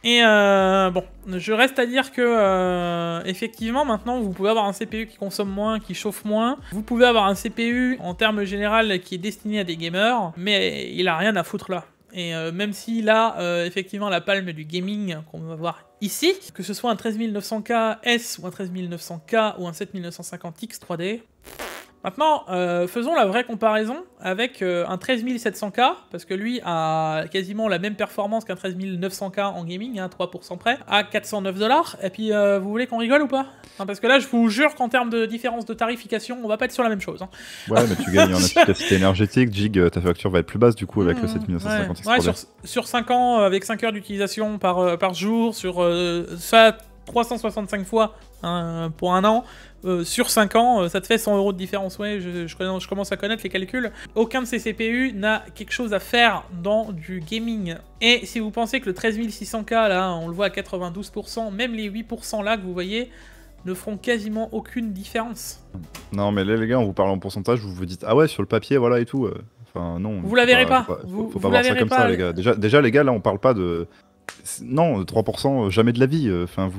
Et bon, je reste à dire que effectivement maintenant vous pouvez avoir un CPU qui consomme moins, qui chauffe moins. Vous pouvez avoir un CPU en termes généraux qui est destiné à des gamers, mais il a rien à foutre là. Et même s'il a effectivement la palme du gaming qu'on va voir ici, que ce soit un 13900K S ou un 13900K ou un 7950X 3D. Maintenant, faisons la vraie comparaison avec un 13700K, parce que lui a quasiment la même performance qu'un 13900K en gaming, à 3% près, à 409$. Et puis, vous voulez qu'on rigole ou pas? Non, parce que là, je vous jure qu'en termes de différence de tarification, on va pas être sur la même chose. Hein. Ouais, mais tu gagnes en efficacité énergétique, Jig, ta facture va être plus basse du coup avec le 7950X 3D. Ouais, sur 5 ans, avec 5 heures d'utilisation par jour, sur ça 365 fois pour un an, sur 5 ans, ça te fait 100€ de différence. Ouais, je commence à connaître les calculs. Aucun de ces CPU n'a quelque chose à faire dans du gaming. Et si vous pensez que le 13600K, là, on le voit à 92%, même les 8% là que vous voyez, ne feront quasiment aucune différence. Non, mais là, les gars, en vous parlant en pourcentage, vous vous dites, ah ouais, sur le papier, voilà et tout. Enfin, non. Vous la verrez pas. Faut pas voir ça comme ça, les gars. Déjà, les gars, là, on parle pas de... Non, 3%, jamais de la vie. Enfin,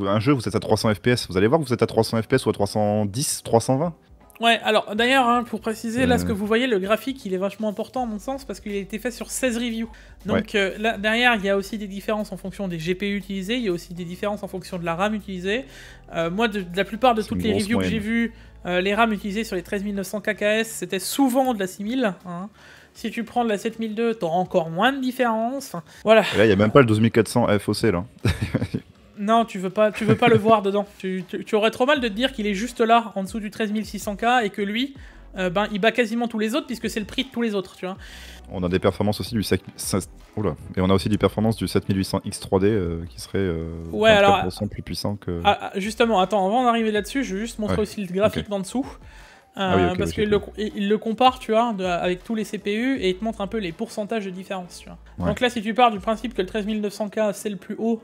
un jeu, vous êtes à 300 FPS. Vous allez voir que vous êtes à 300 FPS ou à 310, 320. Ouais, alors d'ailleurs, hein, pour préciser, là, ce que vous voyez, le graphique, il est vachement important à mon sens, parce qu'il a été fait sur 16 reviews. Donc là, derrière, il y a aussi des différences en fonction des GPU utilisés, il y a aussi des différences en fonction de la RAM utilisée. Moi, de la plupart de toutes les reviews que j'ai vues, les RAM utilisées sur les 13900 KKS, c'était souvent de la 6000. Hein. Si tu prends de la 7002, t'auras encore moins de différence. Voilà. Et là, il n'y a même pas le 12400 FOC, là. Non, tu veux pas le voir dedans. Tu aurais trop mal de te dire qu'il est juste là, en dessous du 13600K, et que lui, il bat quasiment tous les autres, puisque c'est le prix de tous les autres, tu vois. On a des performances aussi du et on a aussi des performances du 7800X 3D qui serait 24% plus puissant que... justement, attends, avant d'arriver là-dessus, je vais juste montrer aussi le graphique d'en dessous. Parce qu'il le compare, tu vois, avec tous les CPU et il te montre un peu les pourcentages de différence, tu vois. Ouais. Donc là, si tu pars du principe que le 13900K c'est le plus haut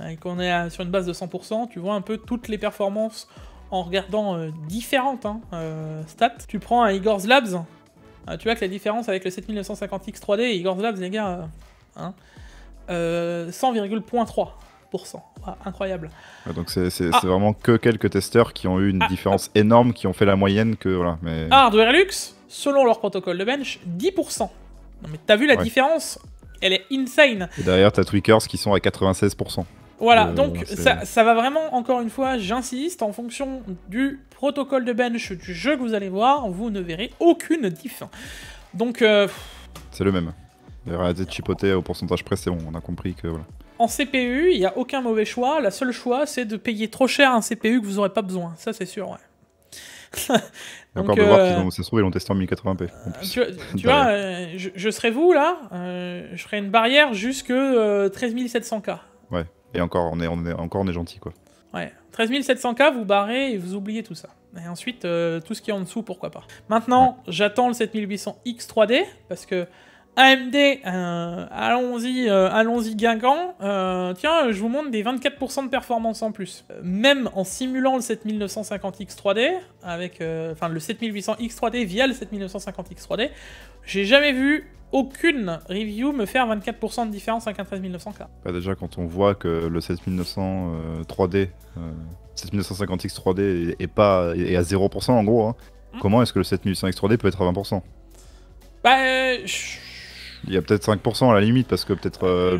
et qu'on est sur une base de 100%, tu vois un peu toutes les performances en regardant différentes stats. Tu prends un Igor's Labs, tu vois que la différence avec le 7950X 3D et Igor's Labs, les gars, 100,3%. Incroyable. Ouais, donc c'est vraiment que quelques testeurs qui ont eu une différence énorme, qui ont fait la moyenne que voilà. Mais... Hardware-Lux, selon leur protocole de bench, 10%. Non mais t'as vu la différence? Elle est insane. Et derrière t'as Tweakers qui sont à 96%. Voilà, donc ça va vraiment, encore une fois, j'insiste, en fonction du protocole de bench du jeu que vous allez voir, vous ne verrez aucune diff. Donc... c'est le même. Arrêtez de chipoter au pourcentage près, c'est bon, on a compris que voilà. En CPU, il n'y a aucun mauvais choix. La seule choix, c'est de payer trop cher un CPU que vous n'aurez pas besoin. Ça, c'est sûr, ouais. Donc, encore de voir qu'ils ça se trouve, ils l'ont testé en 1080p. En plus. Tu vois, je serais vous, là, je ferais une barrière jusque 13700K. Ouais, et encore, on est gentil, quoi. Ouais, 13700K, vous barrez et vous oubliez tout ça. Et ensuite, tout ce qui est en dessous, pourquoi pas. Maintenant, j'attends le 7800X 3D, parce que AMD, allons-y Guingamp. Tiens, je vous montre des 24% de performance en plus. Même en simulant le 7950X 3D, avec le 7800X 3D via le 7950X 3D, j'ai jamais vu aucune review me faire 24% de différence avec un 13900K. Bah déjà, quand on voit que le 7900 3D, 7950X 3D est à 0% en gros, hein, comment est-ce que le 7800X 3D peut être à 20%? Il y a peut-être 5% à la limite, parce que peut-être...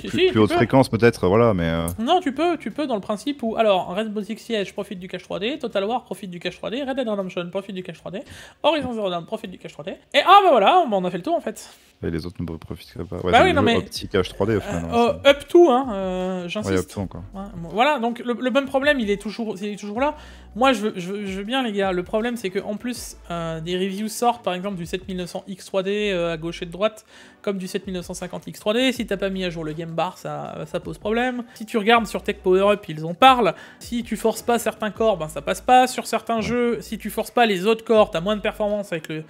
plus haute fréquence peut-être, voilà, mais... Non, tu peux dans le principe où... Alors, Rainbow Six Siege profite du cache 3D, Total War profite du cache 3D, Red Dead Redemption profite du cache 3D, Horizon Zero Dawn profite du cache 3D, et voilà, on a fait le tour en fait. Et les autres ne profitent pas. Ouais, non mais... Optique cache 3D au final. Up to, j'insiste. Ouais, up to encore. Ouais, bon, voilà, donc le même problème, il est toujours là. Moi, je veux bien, les gars. Le problème, c'est que en plus, des reviews sortent, par exemple, du 7900X 3D à gauche et de droite, comme du 7950X 3D. Si t'as pas mis à jour le game bar, ça pose problème. Si tu regardes sur Tech Power Up, ils en parlent. Si tu forces pas certains corps, ça passe pas. Sur certains jeux, si tu forces pas les autres corps, t'as moins de performance avec le...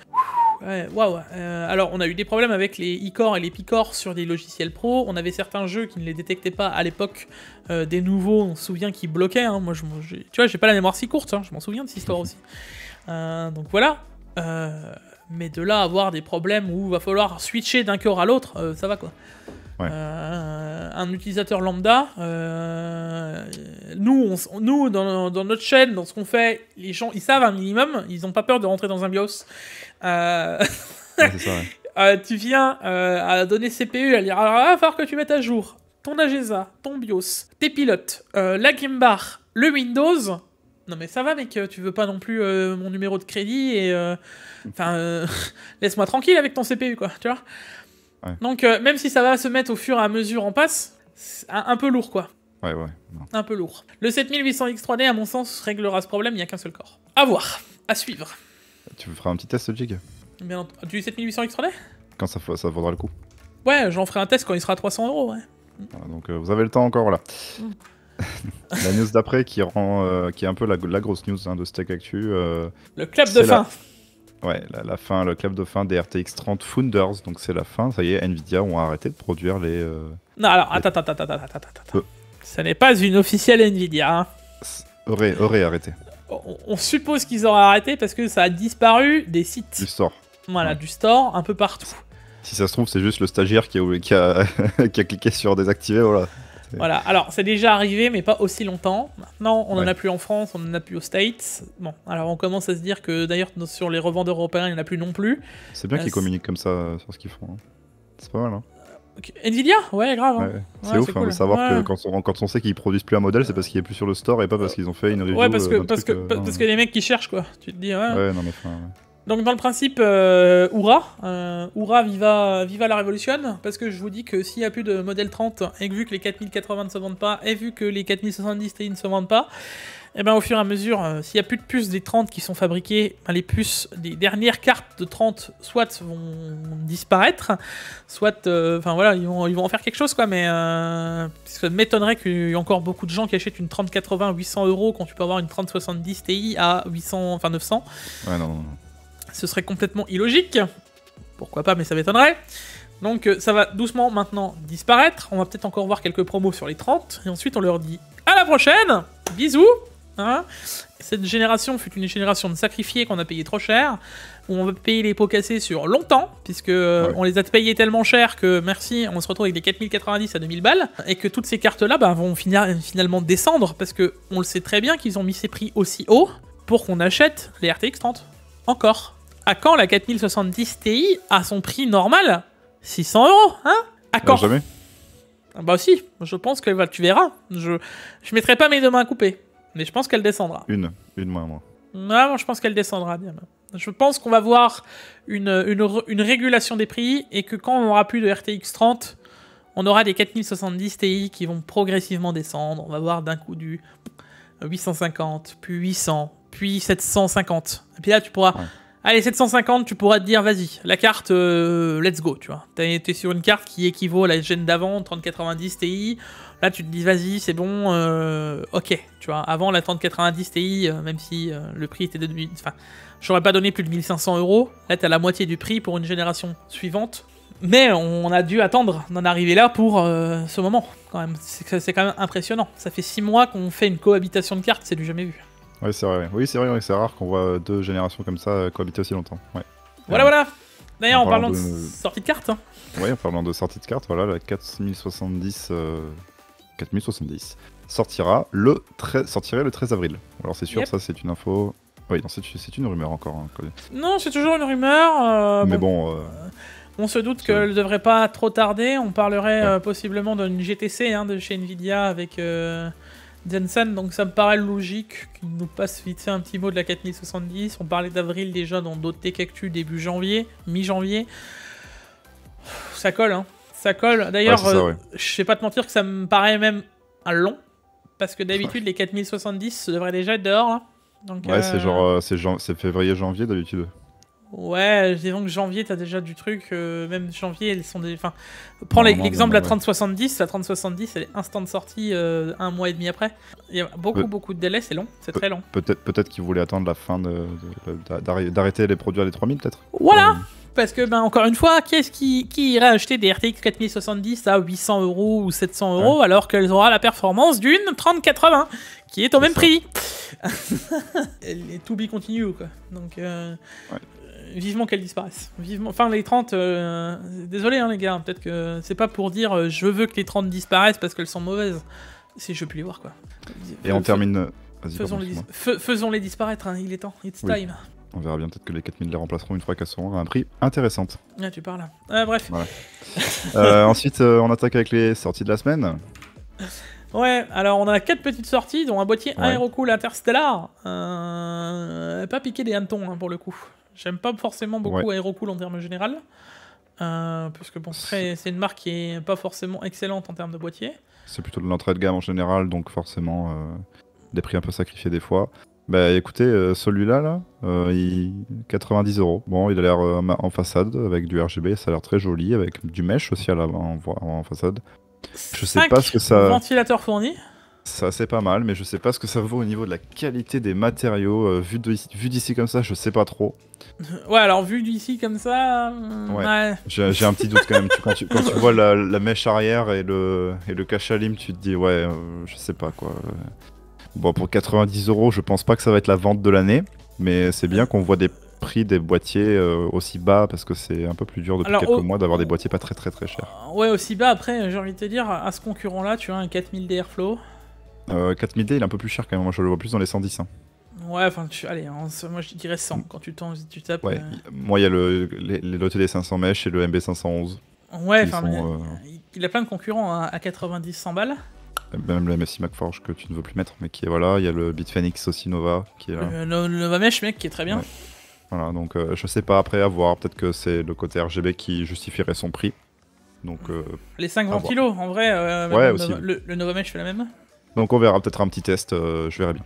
Ouais, waouh. Alors, on a eu des problèmes avec les e-core et les p-core sur des logiciels pro. On avait certains jeux qui ne les détectaient pas à l'époque. Des nouveaux, on se souvient, qui bloquaient. Hein. Moi, tu vois, j'ai pas la mémoire si courte. Hein. Je m'en souviens de cette histoire aussi. Donc voilà. Mais de là à avoir des problèmes où il va falloir switcher d'un corps à l'autre, ça va quoi. Ouais. Un utilisateur lambda, nous dans notre chaîne, dans ce qu'on fait, les gens ils savent un minimum, ils n'ont pas peur de rentrer dans un BIOS. Ouais, c'est ça, ouais. Tu viens à donner CPU, à dire alors il va falloir que tu mettes à jour ton AGESA, ton BIOS, tes pilotes, la game bar, le Windows. Non mais ça va mec, tu veux pas non plus mon numéro de crédit et laisse-moi tranquille avec ton CPU quoi, tu vois. Ouais. Donc même si ça va se mettre au fur et à mesure en passe, c'est un peu lourd quoi. Ouais. Non. Un peu lourd. Le 7800X 3D à mon sens réglera ce problème, il n'y a qu'un seul corps. À voir, à suivre. Tu feras un petit test Jig? Bien entendu. Du 7800X 3D? Quand ça vaudra le coup. Ouais, j'en ferai un test quand il sera à 300€, ouais. Voilà, donc vous avez le temps encore, voilà. La news d'après qui est un peu la grosse news de Steak Actu. Le clap de fin. Ouais, la fin, le clap de fin des RTX 30 Founders, donc c'est la fin, ça y est, Nvidia ont arrêté de produire les... Non, alors, attends. Ce n'est pas une officielle Nvidia. Hein. Aurait arrêté. On suppose qu'ils auraient arrêté parce que ça a disparu des sites. Du store. Voilà, du store, un peu partout. Si ça se trouve, c'est juste le stagiaire qui a cliqué sur désactiver, voilà. Voilà, alors c'est déjà arrivé, mais pas aussi longtemps. Maintenant, on en a plus en France, on en a plus aux States. Bon, alors on commence à se dire que d'ailleurs, sur les revendeurs européens, il n'y en a plus non plus. C'est bien qu'ils communiquent comme ça sur ce qu'ils font. Hein. C'est pas mal, hein. Okay. Nvidia? Ouais, grave. Hein. Ouais. C'est ouf cool. De savoir que quand on sait qu'ils produisent plus un modèle, c'est parce qu'il est plus sur le store et pas parce qu'ils ont fait une review. Ouais, parce que les mecs qui cherchent, quoi. Tu te dis, ouais. Ouais, non, mais enfin. Ouais. Donc dans le principe, Oura viva la révolution, parce que je vous dis que s'il n'y a plus de modèle 30, et que vu que les 4080 ne se vendent pas, et vu que les 4070 Ti ne se vendent pas, et ben au fur et à mesure, s'il n'y a plus de puces des 30 qui sont fabriquées, les puces des dernières cartes de 30, soit vont disparaître, soit, voilà, ils vont en faire quelque chose, quoi, mais ça m'étonnerait qu'il y ait encore beaucoup de gens qui achètent une 3080 à 800€ quand tu peux avoir une 3070 Ti à 900. Ouais, non. Ce serait complètement illogique. Pourquoi pas, mais ça m'étonnerait. Donc ça va doucement maintenant disparaître. On va peut-être encore voir quelques promos sur les 30. Et ensuite on leur dit à la prochaine. Bisous. Hein, cette génération fut une génération de sacrifiés qu'on a payé trop cher. Où on va payer les pots cassés sur longtemps. Puisque on les a payés tellement cher que merci, on se retrouve avec des 4090 à 2000 balles. Et que toutes ces cartes-là vont finalement descendre. Parce que on le sait très bien qu'ils ont mis ces prix aussi haut pour qu'on achète les RTX 30. Encore. À quand la 4070 Ti à son prix normal? 600€, hein? À quand? Jamais. Bah aussi, je pense que tu verras. Je mettrai pas mes deux mains coupées, mais je pense qu'elle descendra. Une main, moi. Non, je pense qu'elle descendra bien. Je pense qu'on va voir une régulation des prix et que quand on n'aura plus de RTX 30, on aura des 4070 Ti qui vont progressivement descendre. On va voir d'un coup du 850, puis 800, puis 750. Et puis là, tu pourras... Ouais. Allez, 750, tu pourras te dire, vas-y, la carte, let's go, tu vois. T'es sur une carte qui équivaut à la gêne d'avant, 3090 Ti. Là, tu te dis, vas-y, c'est bon, ok, tu vois. Avant, la 3090 Ti, même si le prix était de... Enfin, j'aurais pas donné plus de 1500€. Là, t'as la moitié du prix pour une génération suivante. Mais on a dû attendre d'en arriver là pour ce moment, quand même. C'est quand même impressionnant. Ça fait 6 mois qu'on fait une cohabitation de cartes, c'est du jamais vu. Ouais, c'est vrai. Oui, c'est vrai, ouais, c'est rare qu'on voit 2 générations comme ça cohabiter aussi longtemps. Ouais. Voilà. D'ailleurs, en parlant de de sortie de cartes, hein. Ouais, en parlant de sortie de cartes, voilà, la 4070 sortirait le 13 avril. Alors c'est sûr, Yep. ça c'est une info. Oui, non, c'est une rumeur encore. Hein. Non, c'est toujours une rumeur. Mais bon, on se doute c'est- qu'elle ne devrait pas trop tarder. On parlerait Ouais. possiblement d'une GTC de chez Nvidia avec Jensen. Donc ça me paraît logique qu'il nous passe vite fait un petit mot de la 4070. On parlait d'avril déjà dans d'autres Tech Actu début janvier, mi-janvier. Ça colle, hein. Ça colle. D'ailleurs, Ouais, c'est ça, ouais. je vais pas te mentir que ça me paraît même un long. Parce que d'habitude, les 4070 devraient déjà être dehors, là. Donc, ouais, c'est c'est février-janvier d'habitude. ouais, disons que janvier, t'as déjà du truc. Même janvier, elles sont des. Enfin, prends Non, l'exemple de la ouais. 3070. La 3070, elle est instant de sortie 1 mois et demi après. Il y a beaucoup de délais, c'est long. C'est très long. Peut-être qu'ils voulaient attendre la fin d'arrêter les produits à les 3000 peut-être. Voilà! Parce que, encore une fois, qui irait acheter des RTX 4070 à 800 € ou 700 € alors qu'elles auront la performance d'une 3080 qui est au même ça. prix? Elle est to be continue, quoi. Donc, vivement qu'elles disparaissent. Vivement. Enfin, les 30, désolé, les gars, peut-être que c'est pas pour dire je veux que les 30 disparaissent parce qu'elles sont mauvaises. Si je veux plus les voir, quoi. Et on termine. Vas-y, pardon, Faisons-les disparaître, il est temps, it's Oui. time. On verra bien, peut-être que les 4000 les remplaceront une fois qu'elles seront à un prix intéressant. Ah, tu parles. Bref. Ensuite, on attaque avec les sorties de la semaine. Ouais, alors on a 4 petites sorties, dont un boîtier Ouais. Aerocool Interstellar. Pas piqué des hannetons, pour le coup. J'aime pas forcément beaucoup Aerocool en termes général. Parce que bon, c'est une marque qui est pas forcément excellente en termes de boîtier. C'est plutôt de l'entrée de gamme en général, donc forcément des prix un peu sacrifiés des fois. Bah écoutez, celui-là, là, 90 €. Bon, il a l'air en façade avec du RGB, ça a l'air très joli, avec du mesh aussi en façade. Je sais pas ce que ça. Ventilateur fourni. Ça c'est pas mal, mais je sais pas ce que ça vaut au niveau de la qualité des matériaux. Vu d'ici comme ça, je sais pas trop. Ouais, alors vu d'ici comme ça. Ouais. J'ai un petit doute quand même. Quand tu vois la mèche arrière et le cache-alim, tu te dis ouais, je sais pas quoi. Bon, pour 90 €, je pense pas que ça va être la vente de l'année, mais c'est bien qu'on voit des prix des boîtiers aussi bas parce que c'est un peu plus dur depuis quelques mois d'avoir des boîtiers pas très chers. Ouais, aussi bas. Après, j'ai envie de te dire, à ce concurrent-là, tu as un 4000 d'Airflow. 4000D, il est un peu plus cher quand même. Moi, je le vois plus dans les 110. Hein. Ouais, enfin, allez, moi je dirais 100 quand tu tapes. Ouais, moi il y a l'OTD 500 mesh et le MB 511. Ouais, enfin, il a plein de concurrents à 90-100 balles. Même le MSI MacForge que tu ne veux plus mettre, mais qui est voilà. Il y a le Bitfenix aussi Nova qui est là. Le Nova Mesh, mec, qui est très bien. Ouais. Voilà, donc je sais pas après à voir. Peut-être que c'est le côté RGB qui justifierait son prix. Donc, les 5 ventilos, en vrai, ouais, aussi. Le Nova Mesh fait la même. Donc on verra peut-être un petit test, je verrai bien.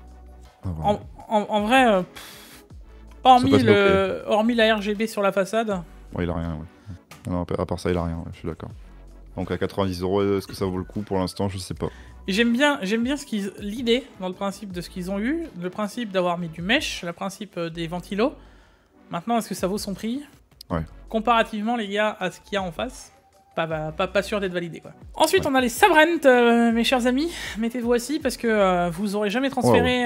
En vrai, hormis la RGB sur la façade. Ouais, il a rien, ouais. Non, à part ça, il a rien, ouais, je suis d'accord. Donc à 90 €, est-ce que ça vaut le coup pour l'instant? Je sais pas. J'aime bien l'idée dans le principe de ce qu'ils ont eu, le principe d'avoir mis du mesh, le principe des ventilos. Maintenant, est-ce que ça vaut son prix? Ouais. Comparativement, les gars, à ce qu'il y a en face, pas sûr d'être validé, quoi. Ensuite, on a les Sabrent, mes chers amis. Mettez-vous assis parce que vous aurez jamais transféré.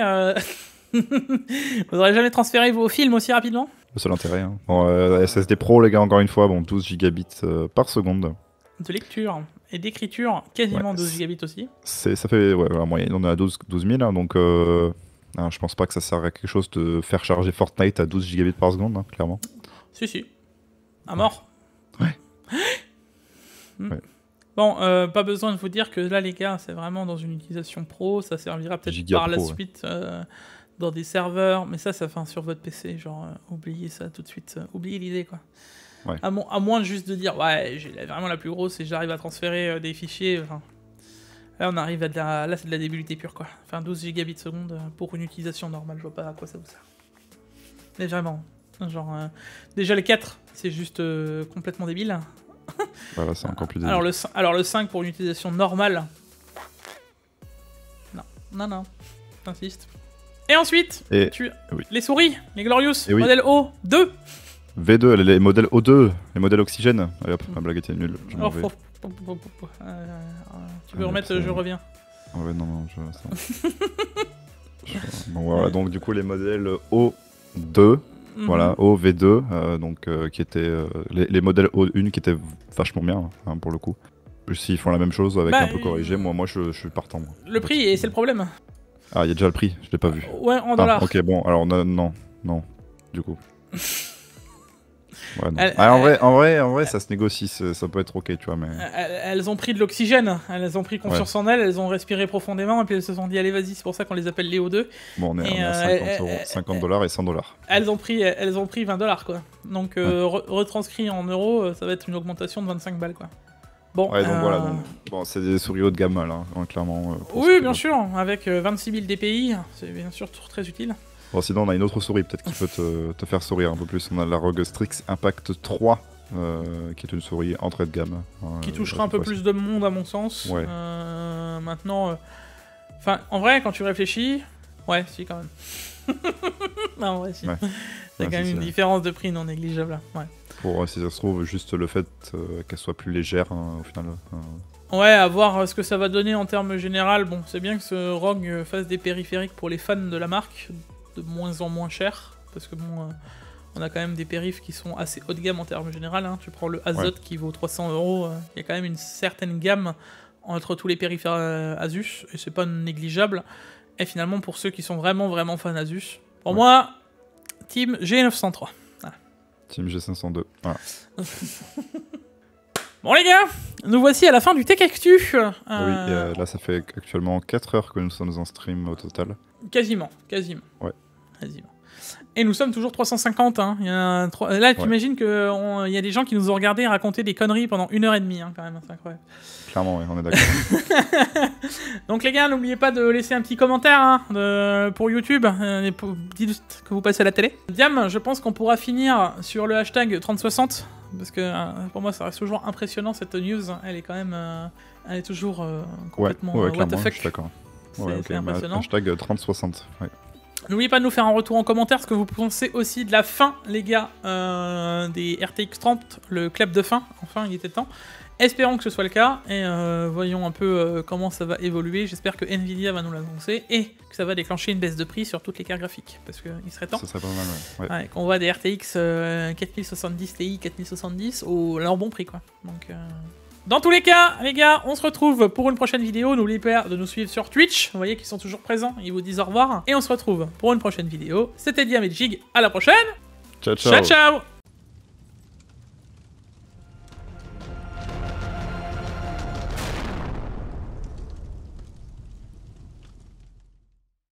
Vous aurez jamais transféré vos films aussi rapidement? Le seul intérêt. Hein. Bon, SSD Pro, les gars, encore une fois, bon, 12 gigabits par seconde. De lecture et d'écriture, quasiment 12 gigabits aussi. Ça fait, en moyenne, on est à 12 000, hein, donc je pense pas que ça sert à quelque chose de faire charger Fortnite à 12 gigabits par seconde, hein, clairement. Si. À mort. Ouais. Ouais. Bon, pas besoin de vous dire que là, les gars, c'est vraiment dans une utilisation pro. Ça servira peut-être par la suite dans des serveurs, mais ça fait sur votre PC. Genre, oubliez ça tout de suite. Oubliez l'idée, quoi. Ouais. À moins juste de dire, ouais, j'ai vraiment la plus grosse et j'arrive à transférer des fichiers. Enfin, là, on arrive à là, c'est de la débilité pure, quoi. Enfin, 12 gigabits seconde pour une utilisation normale, je vois pas à quoi ça vous sert. Mais vraiment, genre, déjà le 4, c'est juste complètement débile. Voilà, c'est encore plus débile. Alors le 5 pour une utilisation normale. Non, j'insiste. Et ensuite, les souris, les Glorious, modèle O, 2. V2, les modèles O2, les modèles oxygène. Allez hop, ma blague était nulle. Je m'en vais. Tu veux remettre je reviens. Ah ouais, non, bon, voilà, donc du coup, les modèles O2, voilà, OV2, donc qui étaient les modèles O1 qui étaient vachement bien, hein, pour le coup. S'ils font la même chose avec un peu corrigé, moi je suis partant. Moi. Le prix, et c'est le problème. Ah, il y a déjà le prix, je l'ai pas vu. Ouais, en dollars. Ok, bon, alors non, du coup. Ouais, non. En vrai, ça se négocie, ça peut être ok, tu vois, mais... Elles ont pris de l'oxygène, elles ont pris confiance en elles ont respiré profondément, et puis elles se sont dit, allez, vas-y, c'est pour ça qu'on les appelle les O2. Bon, on est à 50 $ et 100 $. Elles ont pris $20, quoi. Donc, retranscrit en euros, ça va être une augmentation de 25 balles, quoi. Bon, ouais, donc voilà, bon, c'est des souris haut de gamme, là, hein, clairement. Oui, bien sûr, avec 26 000 DPI, c'est bien sûr très utile. Bon, sinon, on a une autre souris, peut-être qui peut te faire sourire un peu plus. On a la ROG Strix Impact 3, qui est une souris entrée de gamme. Qui touchera un peu plus de monde, à mon sens. Ouais. Maintenant, enfin, en vrai, quand tu réfléchis, ouais, si, quand même. Non, en vrai, si. Ouais. C'est quand même une différence de prix non négligeable, là. Ouais. Pour, si ça se trouve, juste le fait qu'elle soit plus légère, au final. Ouais, à voir ce que ça va donner en termes général. Bon, c'est bien que ce ROG fasse des périphériques pour les fans de la marque, de moins en moins cher, parce que bon, on a quand même des périphes qui sont assez haut de gamme en termes général. Hein. Tu prends le Azoth qui vaut 300 €, il y a quand même une certaine gamme entre tous les périphères Asus, et c'est pas négligeable. Et finalement, pour ceux qui sont vraiment fans Asus, pour moi, Team G903. Voilà. Team G502. Voilà. Bon les gars, nous voici à la fin du Tech Actu. Oui, là ça fait actuellement 4 heures que nous sommes en stream au total. Quasiment. Ouais. Quasiment. Et nous sommes toujours 350. Hein. Là, t'imagines qu'il y a des gens qui nous ont regardé raconter des conneries pendant 1h30, hein, quand même. C'est incroyable. Clairement, on est d'accord. Donc les gars, n'oubliez pas de laisser un petit commentaire pour YouTube. Dites que vous passez à la télé. Diam, je pense qu'on pourra finir sur le hashtag 3060. Parce que pour moi, ça reste toujours impressionnant, cette news. Elle est quand même... elle est toujours complètement what the fuck. Je suis d'accord. C'est impressionnant. Hashtag 3060. Ouais. N'oubliez pas de nous faire un retour en commentaire ce que vous pensez aussi de la fin, les gars, des RTX 30, le clap de fin. Enfin, il était temps. Espérons que ce soit le cas et voyons un peu comment ça va évoluer. J'espère que Nvidia va nous l'annoncer et que ça va déclencher une baisse de prix sur toutes les cartes graphiques. Parce qu'il serait temps. Ça serait pas mal, ouais. Qu'on voit des RTX 4070 Ti, 4070 au leur bon prix, quoi. Donc... Dans tous les cas, les gars, on se retrouve pour une prochaine vidéo. N'oubliez pas de nous suivre sur Twitch. Vous voyez qu'ils sont toujours présents. Ils vous disent au revoir. Et on se retrouve pour une prochaine vidéo. C'était Diam et Jig. À la prochaine. Ciao. Ciao.